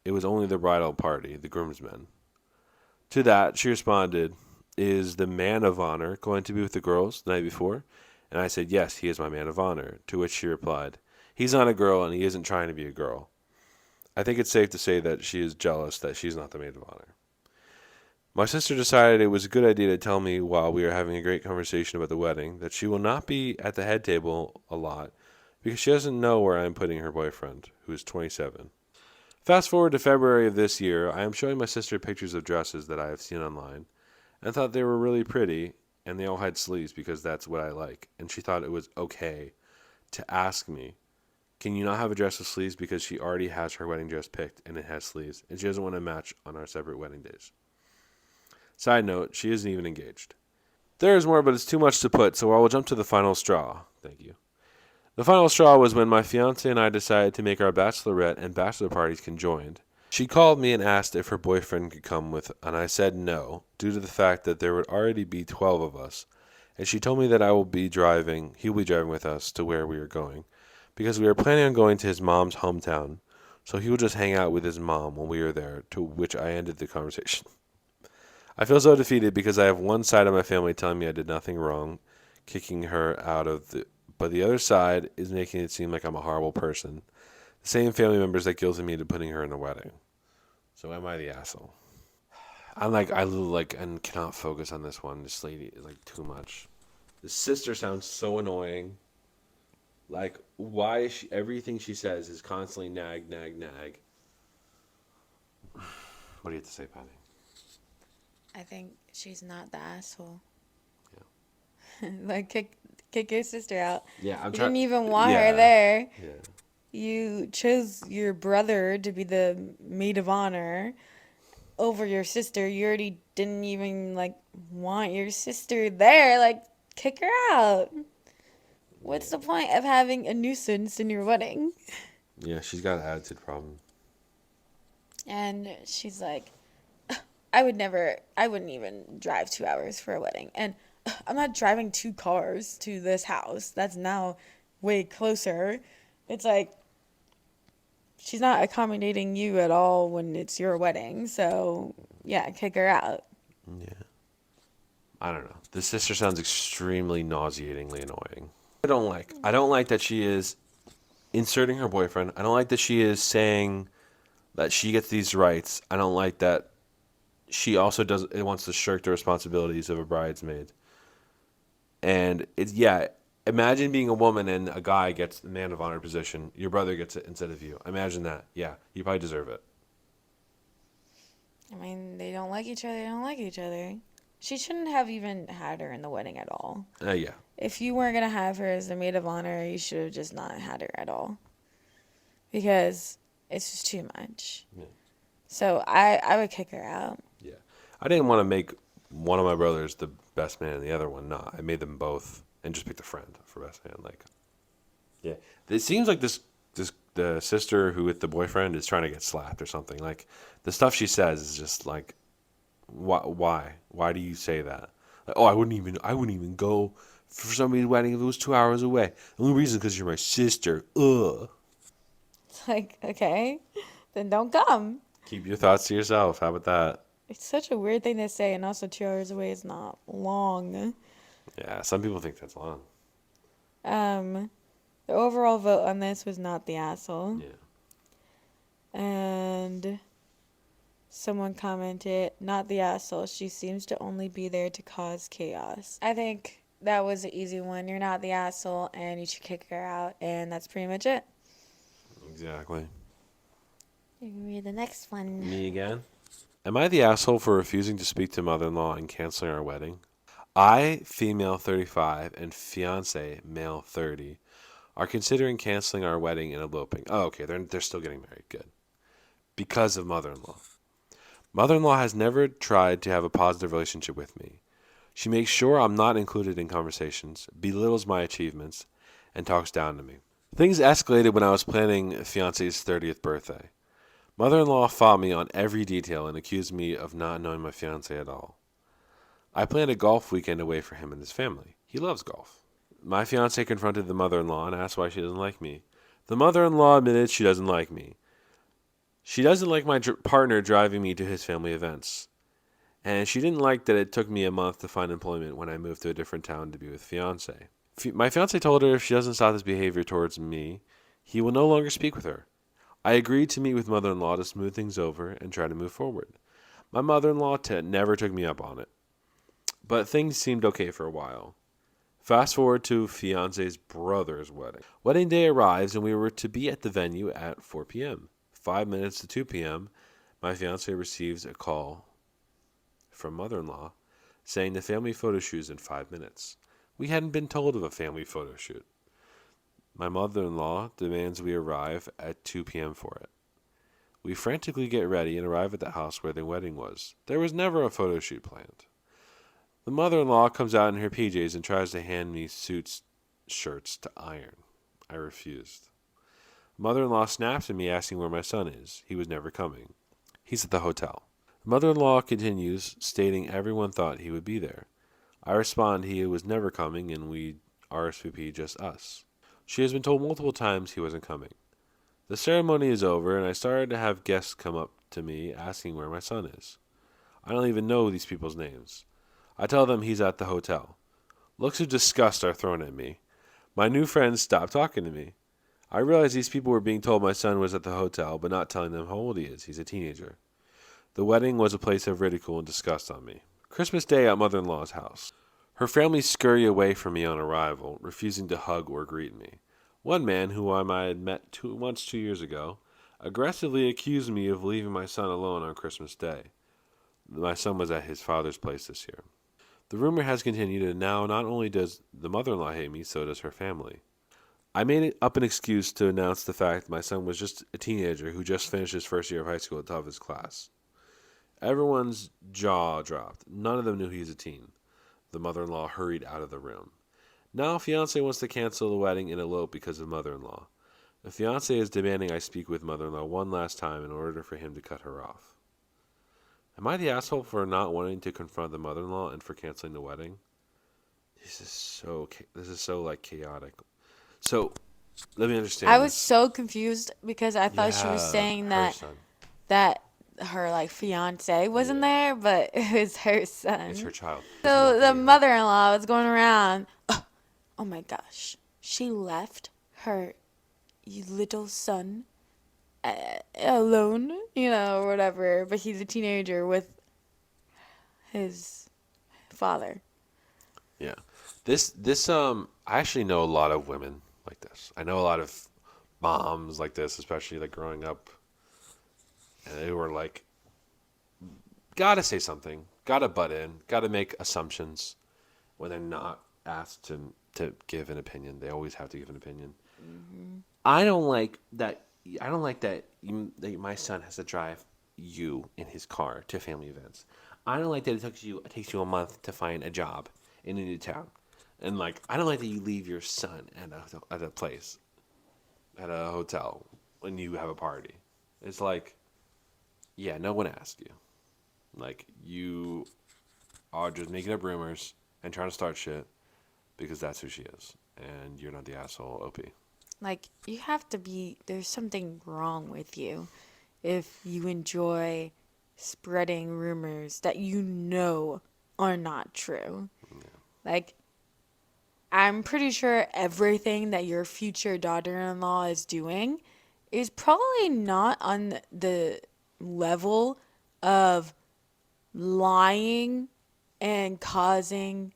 It was only the bridal party, the groomsmen. To that, she responded, "Is the man of honor going to be with the girls the night before?" And I said, "Yes, he is my man of honor." To which she replied, "He's not a girl and he isn't trying to be a girl." I think it's safe to say that she is jealous that she's not the maid of honor. My sister decided it was a good idea to tell me while we were having a great conversation about the wedding that she will not be at the head table a lot because she doesn't know where I am putting her boyfriend, who is 27. Fast forward to February of this year, I am showing my sister pictures of dresses that I have seen online and thought they were really pretty, and they all had sleeves because that's what I like, and she thought it was okay to ask me Can you not have a dress with sleeves because she already has her wedding dress picked and it has sleeves, and she doesn't want to match on our separate wedding days. Side note, she isn't even engaged. There is more, but it's too much to put, so I will jump to the final straw. Thank you. The final straw was when my fiance and I decided to make our bachelorette and bachelor parties conjoined. She called me and asked if her boyfriend could come with, and I said no, due to the fact that there would already be 12 of us. And she told me that he'll be driving with us to where we are going, because we are planning on going to his mom's hometown, so he will just hang out with his mom when we are there, to which I ended the conversation. I feel so defeated because I have one side of my family telling me I did nothing wrong, kicking her out of but the other side is making it seem like I'm a horrible person. The same family members that guilted me into putting her in a wedding. So am I the asshole? I and cannot focus on this one. This lady is like too much. The sister sounds so annoying. Like, why is everything she says is constantly nag, nag, nag. What do you have to say, Patty? I think she's not the asshole. Yeah. Like, kick your sister out. Yeah, I'm You trying. didn't even want Yeah. her there. Yeah. You chose your brother to be the maid of honor over your sister. You already didn't even, like, want your sister there. Like, kick her out. What's the point of having a nuisance in your wedding? Yeah, she's got an attitude problem. And she's like, I wouldn't even drive 2 hours for a wedding. And I'm not driving 2 cars to this house. That's now way closer. It's like, she's not accommodating you at all when it's your wedding. So, yeah, kick her out. Yeah. I don't know. The sister sounds extremely nauseatingly annoying. I don't like that she is inserting her boyfriend. I don't like that she is saying that she gets these rights. I don't like that she also wants to shirk the responsibilities of a bridesmaid. And imagine being a woman and a guy gets the man of honor position. Your brother gets it instead of you. Imagine that. Yeah, you probably deserve it. I mean, they don't like each other. They don't like each other. She shouldn't have even had her in the wedding at all. Yeah. If you weren't going to have her as the maid of honor, you should have just not had her at all. Because it's just too much. Yeah. So I would kick her out. Yeah. I didn't want to make one of my brothers the best man and the other one not. I made them both and just picked a friend for best man. Like, yeah. It seems like the sister who with the boyfriend is trying to get slapped or something. Like, the stuff she says is just like, why do you say that? Like, oh, I wouldn't even go for somebody's wedding if it was 2 hours away. The only reason is because you're my sister. Ugh. It's like, okay, then don't come. Keep your thoughts to yourself. How about that? It's such a weird thing to say, and also 2 hours away is not long. Yeah, some people think that's long. The overall vote on this was not the asshole. Yeah. And someone commented, not the asshole. She seems to only be there to cause chaos. I think that was an easy one. You're not the asshole, and you should kick her out, and that's pretty much it. Exactly. You can read the next one. Me again? Am I the asshole for refusing to speak to mother-in-law and canceling our wedding? I, female 35, and fiance, male 30, are considering canceling our wedding and eloping. Oh, okay, they're still getting married. Good. Because of mother-in-law. Mother-in-law has never tried to have a positive relationship with me. She makes sure I'm not included in conversations, belittles my achievements, and talks down to me. Things escalated when I was planning fiance's 30th birthday. Mother-in-law fought me on every detail and accused me of not knowing my fiance at all. I planned a golf weekend away for him and his family. He loves golf. My fiance confronted the mother-in-law and asked why she doesn't like me. The mother-in-law admitted she doesn't like me. She doesn't like my partner driving me to his family events. And she didn't like that it took me a month to find employment when I moved to a different town to be with fiance. My fiance told her if she doesn't stop this behavior towards me, he will no longer speak with her. I agreed to meet with mother-in-law to smooth things over and try to move forward. My mother-in-law never took me up on it. But things seemed okay for a while. Fast forward to fiance's brother's wedding. Wedding day arrives and we were to be at the venue at 4 p.m. 5 minutes to 2 p.m., my fiance receives a call from mother-in-law saying the family photo shoot is in 5 minutes. We hadn't been told of a family photo shoot. My mother-in-law demands we arrive at 2 p.m. for it. We frantically get ready and arrive at the house where the wedding was. There was never a photo shoot planned. The mother-in-law comes out in her PJs and tries to hand me shirts to iron. I refused. Mother-in-law snaps at me asking where my son is. He was never coming. He's at the hotel. Mother-in-law continues, stating everyone thought he would be there. I respond he was never coming and we RSVP just us. She has been told multiple times he wasn't coming. The ceremony is over and I started to have guests come up to me asking where my son is. I don't even know these people's names. I tell them he's at the hotel. Looks of disgust are thrown at me. My new friends stop talking to me. I realize these people were being told my son was at the hotel, but not telling them how old he is. He's a teenager. The wedding was a place of ridicule and disgust on me. Christmas Day at mother-in-law's house. Her family scurry away from me on arrival, refusing to hug or greet me. One man, who I had met once 2 years ago, aggressively accused me of leaving my son alone on Christmas Day. My son was at his father's place this year. The rumor has continued, and now not only does the mother-in-law hate me, so does her family. I made up an excuse to announce the fact my son was just a teenager who just finished his first year of high school at the top of his class. Everyone's jaw dropped. None of them knew he was a teen. The mother-in-law hurried out of the room. Now fiancé wants to cancel the wedding and elope because of mother-in-law. The fiancé is demanding I speak with mother-in-law one last time in order for him to cut her off. Am I the asshole for not wanting to confront the mother-in-law and for canceling the wedding? This is so like chaotic. So, let me understand I was this. so confused because I thought she was Yeah, saying her that son. that her like fiance wasn't Yeah, there, but it was her it's her son. child. It's So not the the mother-in-law was going around. Oh my gosh, she left her little son alone, or whatever. But he's a teenager with his father. Yeah. I actually know a lot of women like this. I know a lot of moms like this, especially like growing up, and they were like, gotta say something, gotta butt in, gotta make assumptions when they're not asked to give an opinion. They always have to give an opinion. Hmm. I don't like that. I don't like that my son has to drive you in his car to family events. I don't like that it takes you a month to find a job in a new town, and like I don't like that you leave your son at a place at a hotel when you have a party. It's like, yeah, no one asked you. Like you are just making up rumors and trying to start shit because that's who she is, and you're not the asshole, OP. Like, you have to be, there's something wrong with you if you enjoy spreading rumors that you know are not true. Like, I'm pretty sure everything that your future daughter-in-law is doing is probably not on the level of lying and causing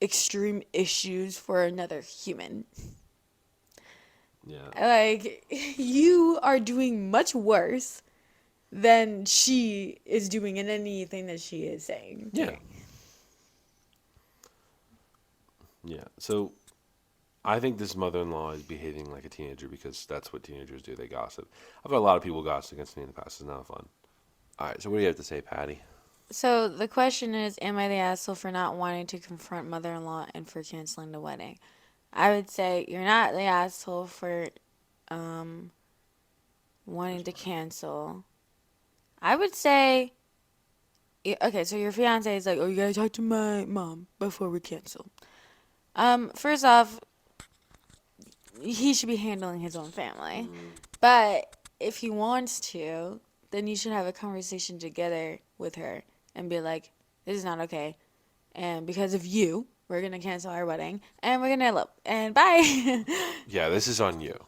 extreme issues for another human. Yeah, Like, you are doing much worse than she is doing in anything that she is saying. yeah, yeah. So I think this mother-in-law is behaving like a teenager because that's what teenagers do. They gossip. I've had a lot of people gossip against me in the past. It's not fun. All right. So what do you have to say, Patty? So the question is, am I the asshole for not wanting to confront mother-in-law and for canceling the wedding? I would say you're not the asshole for um, wanting to cancel. I would say, okay, so your fiance is like, oh, you gotta talk to my mom before we cancel. First off, he should be handling his own family. But if he wants to, then you should have a conversation together with her and be like, this is not okay. And because of you, we're going to cancel our wedding and we're going to elope. And bye. Yeah, this is on you.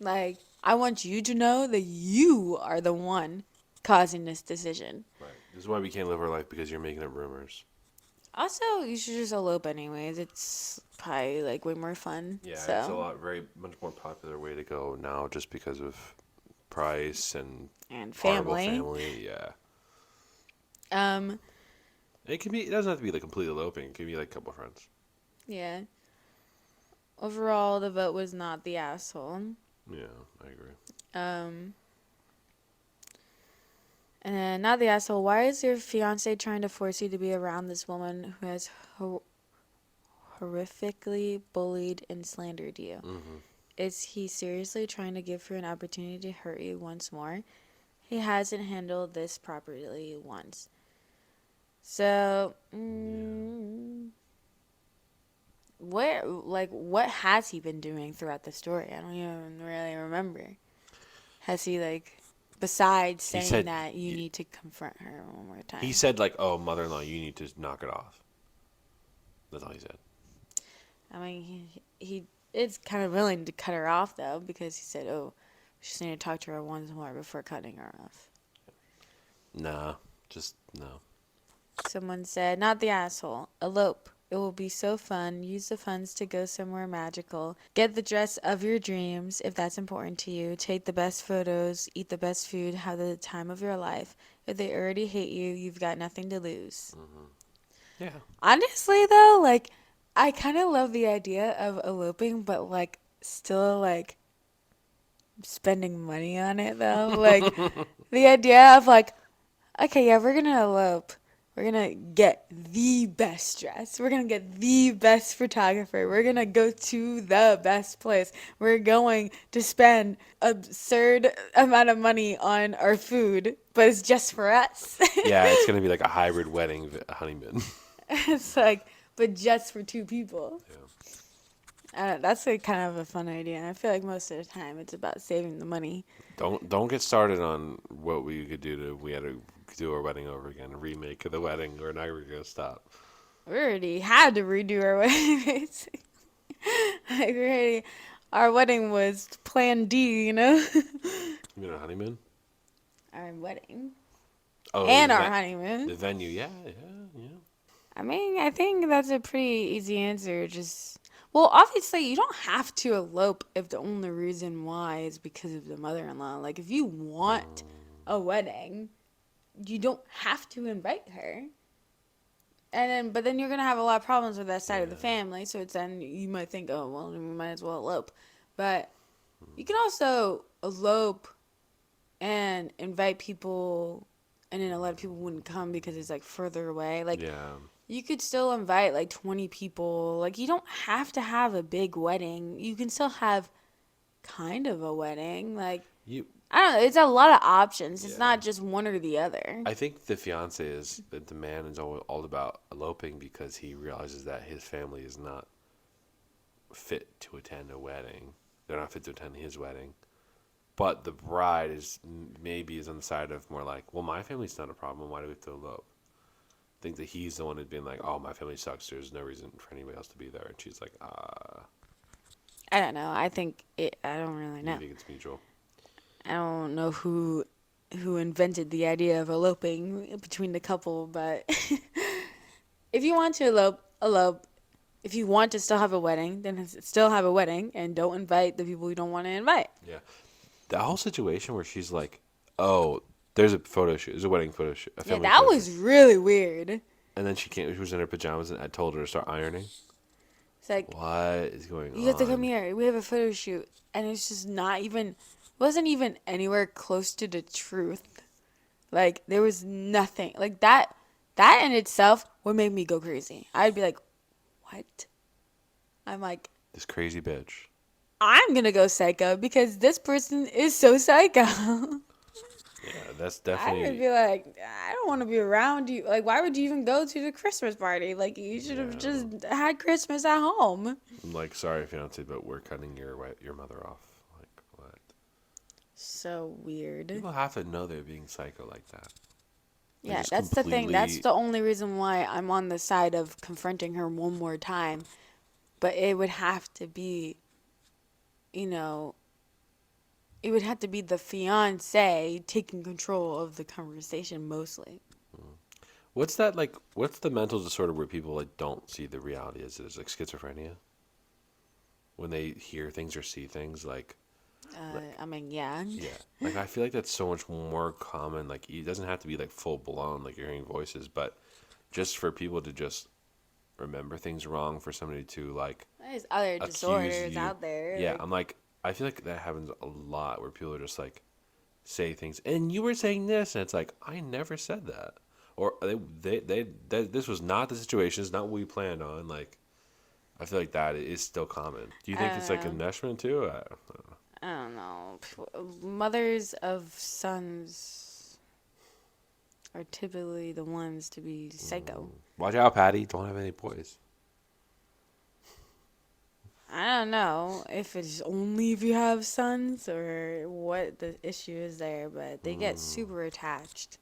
Like, I want you to know that you are the one causing this decision. Right. This is why we can't live our life because you're making up rumors. Also, you should just elope anyways. It's probably like way more fun. Yeah, it's a So, lot, very much more popular way to go now just because of price and and honorable family. family. Yeah. Um, It can be. It doesn't have to be like completely eloping. It can be like a couple friends. yeah. overall, the vote was not the asshole. Yeah, I agree. Um, and then not the asshole. Why is your fiance trying to force you to be around this woman who has horrifically bullied and slandered you? Mm-hmm. Is he seriously trying to give her an opportunity to hurt you once more? He hasn't handled this properly once. So, what has he been doing throughout the story? I don't even really remember. Has he, like, besides He saying said, that you need to confront her one more he time? said like, "Oh, mother-in-law, you need to knock it off." That's all he said. I mean, he is kind of willing to cut her off, though, because he said, oh, we just need to talk to her once more before cutting her off. Nah, just no. Someone said, not the asshole. Elope. It will be so fun. Use the funds to go somewhere magical. Get the dress of your dreams if that's important to you. Take the best photos. Eat the best food. Have the time of your life. If they already hate you, you've got nothing to lose. Mm-hmm. Yeah. Honestly, though, like, I kind of love the idea of eloping, but, like, still, like, spending money on it, though. Like, the idea of, like, okay, yeah, we're gonna elope. We're gonna get the best dress. We're gonna get the best photographer. We're gonna go to the best place. We're going to spend absurd amount of money on our food, but it's just for us. Yeah, it's gonna be like a hybrid wedding honeymoon. It's like, but just for two people. Yeah. That's a kind of a fun idea. I feel like most of the time it's about saving the money. Don't get started on what we could do to we had to do our wedding over again, a remake of the wedding. We're not gonna stop. We already had to redo our wedding, basically. Like, we already, our wedding was plan D, you know? You mean a honeymoon? Our wedding. Oh, And our the honeymoon. venue. Yeah, yeah, yeah. I mean, I think that's a pretty easy answer. Just, well, obviously, you don't have to elope if the only reason why is because of the mother in law. Like, if you want a wedding, you don't have to invite her. And then, but then you're gonna have a lot of problems with that side of the Yeah. family. So it's then you might think, oh well, we might as well elope. But you can also elope and invite people, and then a lot of people wouldn't come because it's like further away. Like Yeah. you could still invite like 20 people. Like you don't have to have a big wedding. You can still have kind of a wedding. Like You. I don't know. It's a lot of options. It's Yeah. not just one or the other. I think the fiance is that the man is all about eloping because he realizes that his family is not fit to attend a wedding. They're not fit to attend his wedding. But the bride is maybe is on the side of more like, well, my family's not a problem. Why do we have to elope? I think that he's the one who's being like, oh, my family sucks. There's no reason for anybody else to be there. And she's like, I don't know. I think it. I don't really you know. think it's mutual? I don't know who invented the idea of eloping between the couple, but if you want to elope, elope. If you want to still have a wedding, then still have a wedding and don't invite the people you don't want to invite. Yeah. The whole situation where she's like, oh, there's a photo shoot. There's a wedding photo shoot. A Yeah, family that photo was shoot. really weird. And then she came. She was in her pajamas, and I told her to start ironing. It's like, What is going you have to come on? here. We have a photo shoot. And it's just not even, wasn't even anywhere close to the truth. Like, there was nothing. Like, that in itself would make me go crazy. I'd be like, what? I'm like, This crazy bitch. I'm gonna go psycho because this person is so psycho. Yeah, that's I would definitely. be like, I don't want to be around you. Like, why would you even go to the Christmas party? Like, you should have Yeah. just had Christmas at home. I'm like, sorry, fiance, but we're cutting your mother off. Like, what? So weird. People have to know they're being psycho like that. They Yeah, just that's the thing. That's completely. the only reason why I'm on the side of confronting her one more time. But it would have to be, you know, it would have to be the fiance taking control of the conversation mostly. What's that like? What's the mental disorder where people like don't see the reality as it is, like schizophrenia? When they hear things or see things, I mean, yeah. yeah, like I feel like that's so much more common. Like it doesn't have to be like full blown, like you're hearing voices, but just for people to just remember things wrong for somebody to like There's other accuse disorders you. out there. Yeah, Like, I'm like, I feel like that happens a lot where people are just like say things, and you were saying this, and it's like I never said that, or this was not the situation. It's not what we planned on. Like, I feel like that is still common. Do you I think don't it's like know. enmeshment too? I don't know. Mothers of sons are typically the ones to be psycho. Watch out, Patty. Don't have any boys. I don't know if it's only if you have sons or what the issue is there, but they get super attached.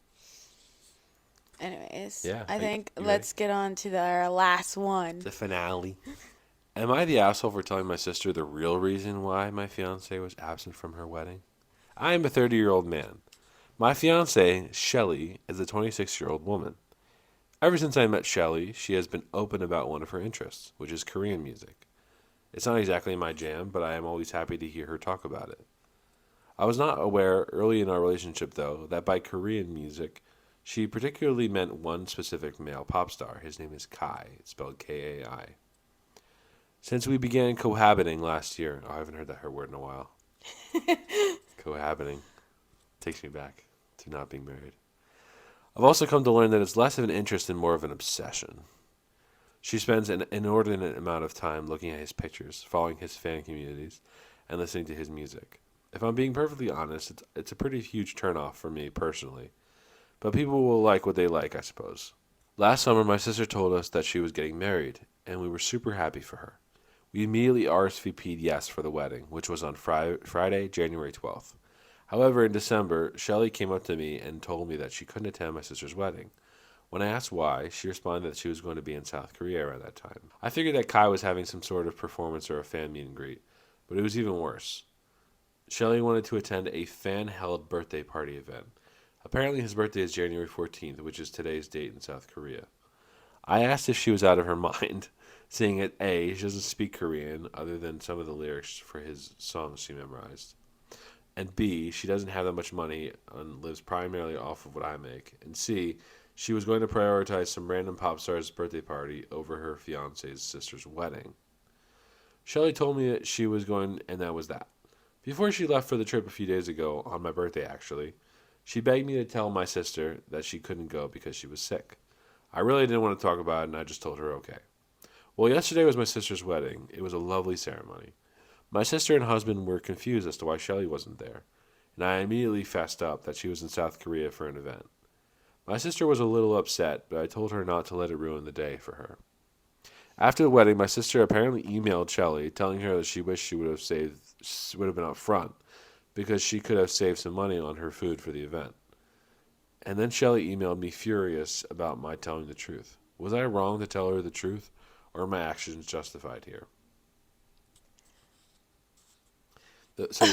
Anyways, Yeah. I think You ready? let's get on to our last one. The finale. Am I the asshole for telling my sister the real reason why my fiance was absent from her wedding? I am a 30-year-old man. My fiance, Shelly, is a 26-year-old woman. Ever since I met Shelly, she has been open about one of her interests, which is Korean music. It's not exactly my jam, but I am always happy to hear her talk about it. I was not aware early in our relationship, though, that by Korean music, she particularly meant one specific male pop star. His name is Kai, it's spelled Kai. Since we began cohabiting last year, I haven't heard that her word in a while. Cohabiting takes me back to not being married. I've also come to learn that it's less of an interest and more of an obsession. She spends an inordinate amount of time looking at his pictures, following his fan communities, and listening to his music. If I'm being perfectly honest, it's a pretty huge turnoff for me personally. But people will like what they like, I suppose. Last summer, my sister told us that she was getting married, and we were super happy for her. We immediately RSVP'd yes for the wedding, which was on Friday, January 12th. However, in December, Shelley came up to me and told me that she couldn't attend my sister's wedding. When I asked why, she responded that she was going to be in South Korea around that time. I figured that Kai was having some sort of performance or a fan meet and greet, but it was even worse. Shelley wanted to attend a fan-held birthday party event. Apparently his birthday is January 14th, which is today's date in South Korea. I asked if she was out of her mind, seeing that A, she doesn't speak Korean other than some of the lyrics for his songs she memorized, and B, she doesn't have that much money and lives primarily off of what I make, and C, she was going to prioritize some random pop star's birthday party over her fiance's sister's wedding. Shelley told me that she was going, and that was that. Before she left for the trip a few days ago, on my birthday actually, she begged me to tell my sister that she couldn't go because she was sick. I really didn't want to talk about it, and I just told her okay. Well, yesterday was my sister's wedding. It was a lovely ceremony. My sister and husband were confused as to why Shelley wasn't there, and I immediately fessed up that she was in South Korea for an event. My sister was a little upset, but I told her not to let it ruin the day for her. After the wedding, my sister apparently emailed Shelley, telling her that she wished she would have been up front, because she could have saved some money on her food for the event. And then Shelley emailed me furious about my telling the truth. Was I wrong to tell her the truth, or are my actions justified here? So,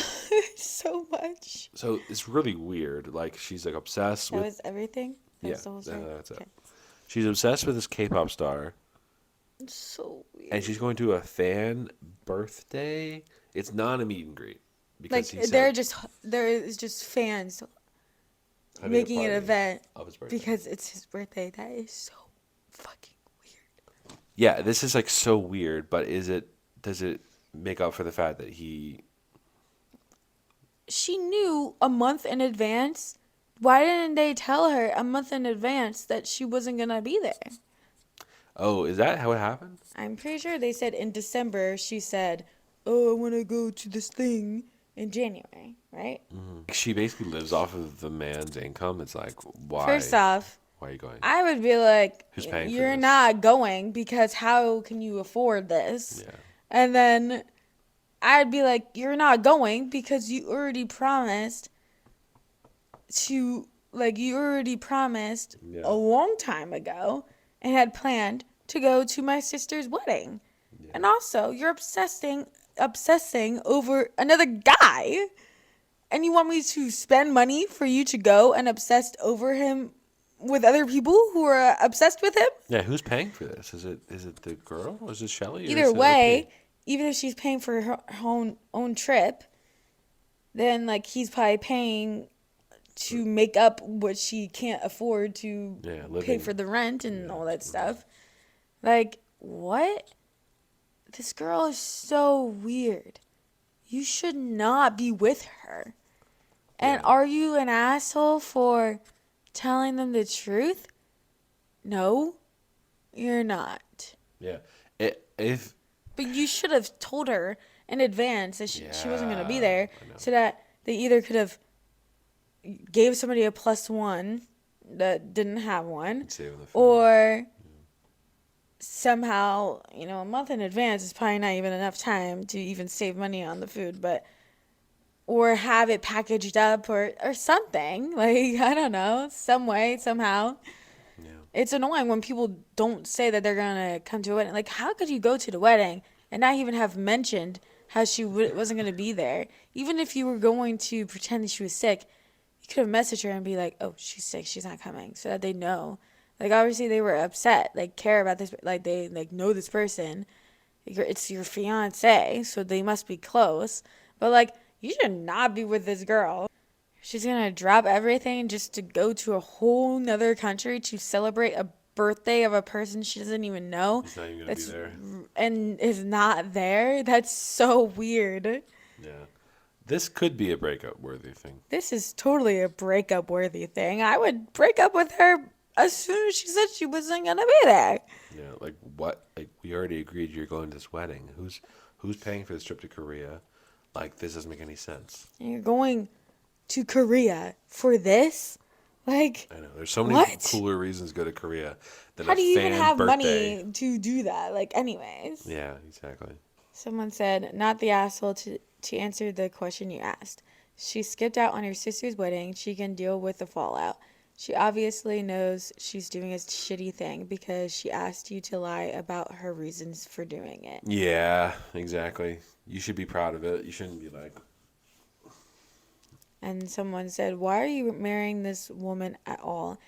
So much. so it's really weird. Like she's like obsessed That with was everything? That yeah, was the whole story? that's it. Okay. She's obsessed with this K-pop star, It's so weird. and she's going to a fan birthday. It's not a meet and greet because he Like said there is just fans having a making an party event of his birthday. because it's his birthday. That is so fucking weird. Yeah, this is like so weird. But does it make up for the fact that he? She knew a month in advance. Why didn't they tell her a month in advance that she wasn't gonna be there? Oh, is that how it happened? I'm pretty sure they said in December. She said, "Oh, I want to go to this thing in January." Right? She basically lives off of the man's income. It's like, why? First off, Why are you going? I would be like, Who's paying for "You're this?" not going because how can you afford this?" Yeah. And then I'd be like, "You're not going because you already promised Yeah. a long time ago and had planned to go to my sister's wedding." Yeah. And also, you're obsessing over another guy, and you want me to spend money for you to go and obsessed over him with other people who are obsessed with him? Yeah, who's paying for this? Is it the girl? Or is it Shelley? Or Either is it way, OP? even if she's paying for her own trip, then like he's probably paying to make up what she can't afford to Yeah, pay living. for the rent and Yeah. all that stuff. Like, what? This girl is so weird. You should not be with her. And Yeah. are you an asshole for telling them the truth? No, you're not. Yeah. If But you should have told her in advance that she wasn't going to be yeah, there I know. so that they either could have gave somebody a +1 that didn't have one, Saving the food. or somehow, a month in advance is probably not even enough time to even save money on the food, but or have it packaged up or something. Like, I don't know, some way, somehow. Yeah. It's annoying when people don't say that they're going to come to a wedding. Like, how could you go to the wedding and not even have mentioned how she wasn't going to be there? Even if you were going to pretend that she was sick, you could have messaged her and be like, oh, she's sick, she's not coming, so that they know. Like, obviously they were upset, like, care about this, like, they, like, know this person. It's your fiance, so they must be close. But, like, you should not be with this girl. She's gonna drop everything just to go to a whole nother country to celebrate a birthday of a person she doesn't even know. He's not even gonna be That's there. and is not there. That's so weird. Yeah. This could be a breakup worthy thing. This is totally a breakup worthy thing. I would break up with her as soon as she said she wasn't gonna be there. Yeah, like what? Like we already agreed you're going to this wedding. Who's paying for this trip to Korea? Like this doesn't make any sense. And you're going to Korea for this? Like, I know. There's so many what? cooler reasons to go to Korea than How a do you even fan have birthday. money to do that? Like, anyways. Yeah, exactly. Someone said, not the asshole to answer the question you asked. She skipped out on her sister's wedding. She can deal with the fallout. She obviously knows she's doing a shitty thing because she asked you to lie about her reasons for doing it. Yeah, exactly. You should be proud of it. You shouldn't be like, And someone said, why are you marrying this woman at all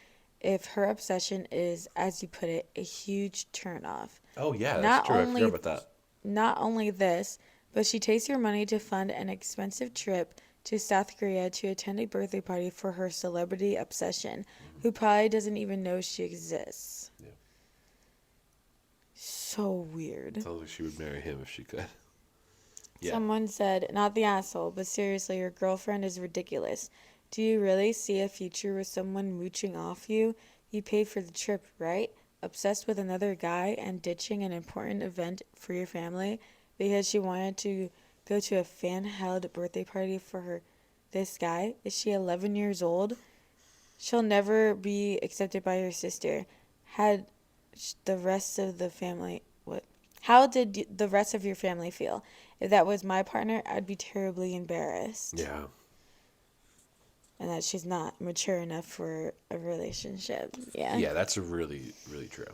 if her obsession is, as you put it, a huge turnoff? oh yeah, that's Not true. I forgot only about that. Not only this, but she takes your money to fund an expensive trip to South Korea to attend a birthday party for her celebrity obsession, who probably doesn't even know she exists. Yeah. So weird. Sounds like she would marry him if she could. Yeah. Someone said, not the asshole, but seriously, your girlfriend is ridiculous. Do you really see a future with someone mooching off you? You paid for the trip, right? Obsessed with another guy and ditching an important event for your family because she wanted to go to a fan-held birthday party for this guy? Is she 11 years old? She'll never be accepted by her sister. Had the rest of the family what? How did the rest of your family feel? If that was my partner, I'd be terribly embarrassed. Yeah. And that she's not mature enough for a relationship. Yeah. Yeah, that's really, really true.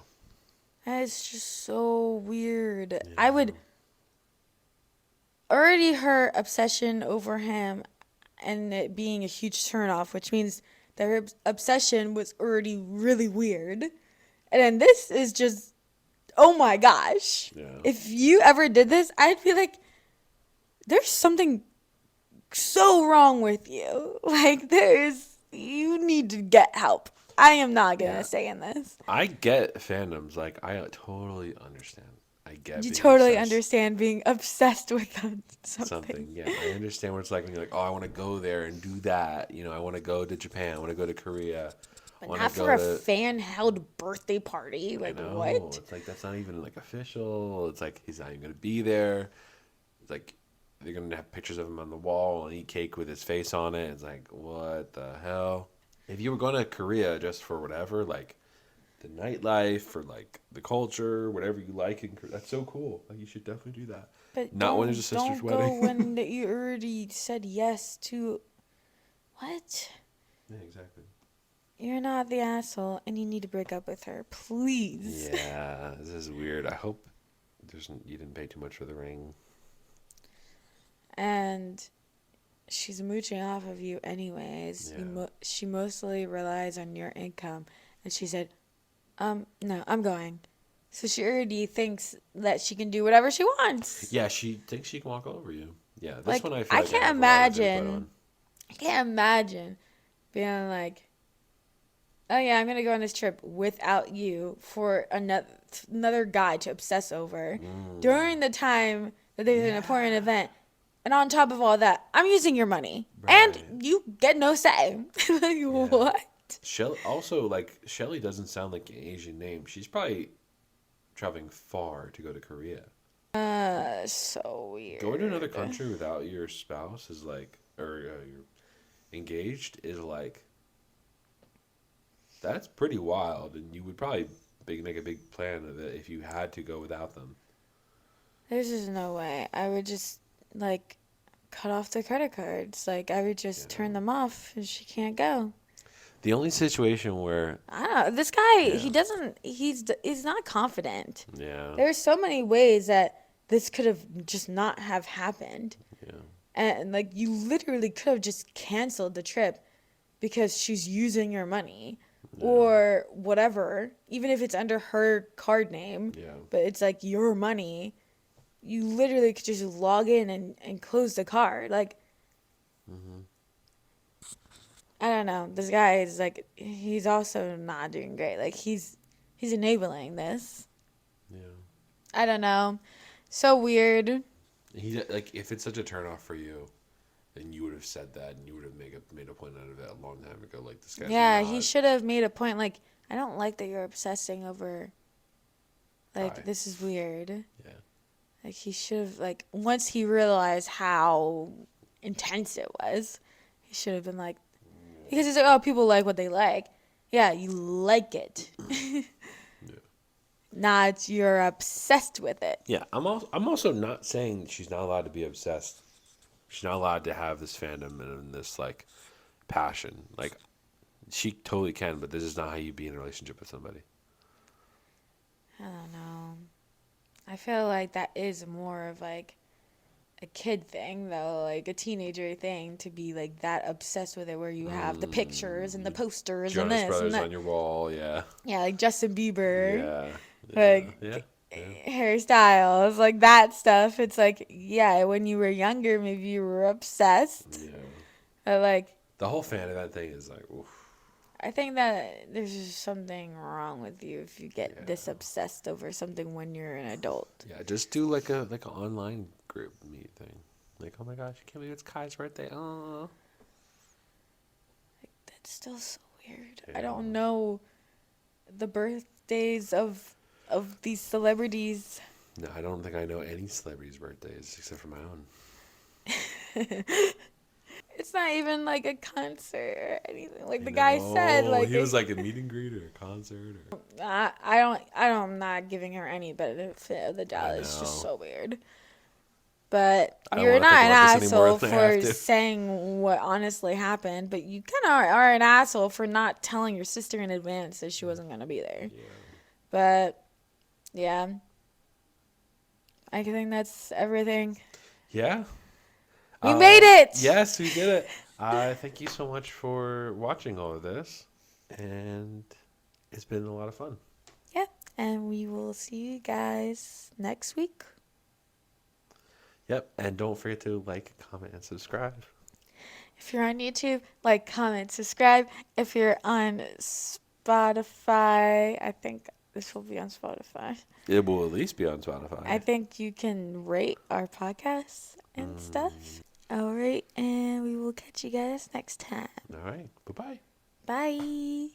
That is just so weird. Yeah. I would already her obsession over him and it being a huge turnoff, which means that her obsession was already really weird. And then this is just, oh my gosh. Yeah. If you ever did this, I'd be like, there's something so wrong with you. Like, you need to get help. I am not going to stay in this. I get fandoms. Like, I totally understand. I get You being totally obsessed understand being obsessed with something. something. Yeah, I understand what it's like when you're like, oh, I want to go there and do that. You know, I want to go to Japan. I want to go to Korea. I But want not to for go a to. fan-held birthday party. I Like, know. what? It's like that's not even like official. It's like he's not even gonna be there. It's like they're gonna have pictures of him on the wall and eat cake with his face on it. It's like what the hell? If you were going to Korea just for whatever, like the nightlife or like the culture, whatever you like, that's so cool. Like you should definitely do that. But Not when it's a sister's don't wedding. go when you already said yes to... What? Yeah, exactly. You're not the asshole, and you need to break up with her. Please. Yeah, this is weird. I hope you didn't pay too much for the ring. And she's mooching off of you anyways. Yeah. She mostly relies on your income. And she said, no, I'm going. So she already thinks that she can do whatever she wants. Yeah, she thinks she can walk all over you. Yeah, this Like, one I feel I like I can't have a lot of input imagine. on. I can't imagine being like, oh yeah, I'm gonna go on this trip without you for another guy to obsess over during the time that there's an important Yeah. event. And on top of all that, I'm using your money, and Right. you get no say. Like Yeah. what? Shelly also like Shelly doesn't sound like an Asian name. She's probably traveling far to go to Korea. So Going to another weird. country without your spouse is like, or you're engaged is like, that's pretty wild. And you would probably make a big plan of it if you had to go without them. There's just no way. I would just like cut off the credit cards. Like I would You just turn know, them off, and she can't go. the only situation where, I don't know. This guy, he yeah, doesn't. He's not confident. yeah, There's so many ways that this could have just not have happened, yeah, and like you literally could have just canceled the trip because she's using your money yeah, or whatever, even if it's under her card name, yeah. but it's like your money. You literally could just log in and close the card. Like, Hmm. I don't know. This guy is like, he's also not doing great. Like, he's enabling this. Yeah. I don't know. So weird. He like if it's such a turnoff for you, then you would have said that and you would have made a point out of it a long time ago. Like this guy's Yeah, he not should have made a point. Like, I don't like that you're obsessing over. Like, Kai. this is weird. Yeah. Like, he should have, like, once he realized how intense it was, he should have been like, because he's like, oh, people like what they like. Yeah, you like it. Yeah. Not you're obsessed with it. Yeah, I'm also not saying she's not allowed to be obsessed. She's not allowed to have this fandom and this like passion. Like she totally can, but this is not how you be in a relationship with somebody. I don't know. I feel like that is more of like a kid thing though, like a teenager thing to be like that obsessed with it where you have the pictures and the You posters and Jonas this and Brothers that. on your wall, yeah, Yeah, like Justin Bieber, yeah, yeah, like yeah, yeah, hairstyles, like that stuff. It's like, yeah, when you were younger, maybe you were obsessed. yeah. But like, The whole fan event thing is like, oof, I think that there's just something wrong with you if you get this yeah, obsessed over something when you're an adult. yeah. Just do like an online group meet thing. Like, oh my gosh, I can't believe it's Kai's birthday. Oh, That's still so weird. I yeah. don't know the birthdays of these celebrities. No, I don't think I know any celebrities' birthdays except for my own. It's not even like a concert or anything. Like I the guy said, know. like He was like a meet and greet or a concert or. I'm not giving her any benefit of the I doubt. It's just know. so weird. But I don't you're want to not think an about this anymore asshole than I have for to. saying what honestly happened, but you kind of are an asshole for not telling your sister in advance that she wasn't gonna be there. Yeah. But yeah, I think that's everything. Yeah. We made it. Yes, we did it. Thank you so much for watching all of this, and it's been a lot of fun. Yeah, and we will see you guys next week. Yep, and don't forget to like, comment, and subscribe. If you're on YouTube, like, comment, subscribe. If you're on Spotify, I think this will be on Spotify. It will at least be on Spotify. I think you can rate our podcast and stuff. All right, and we will catch you guys next time. All right. Bye-bye. Bye.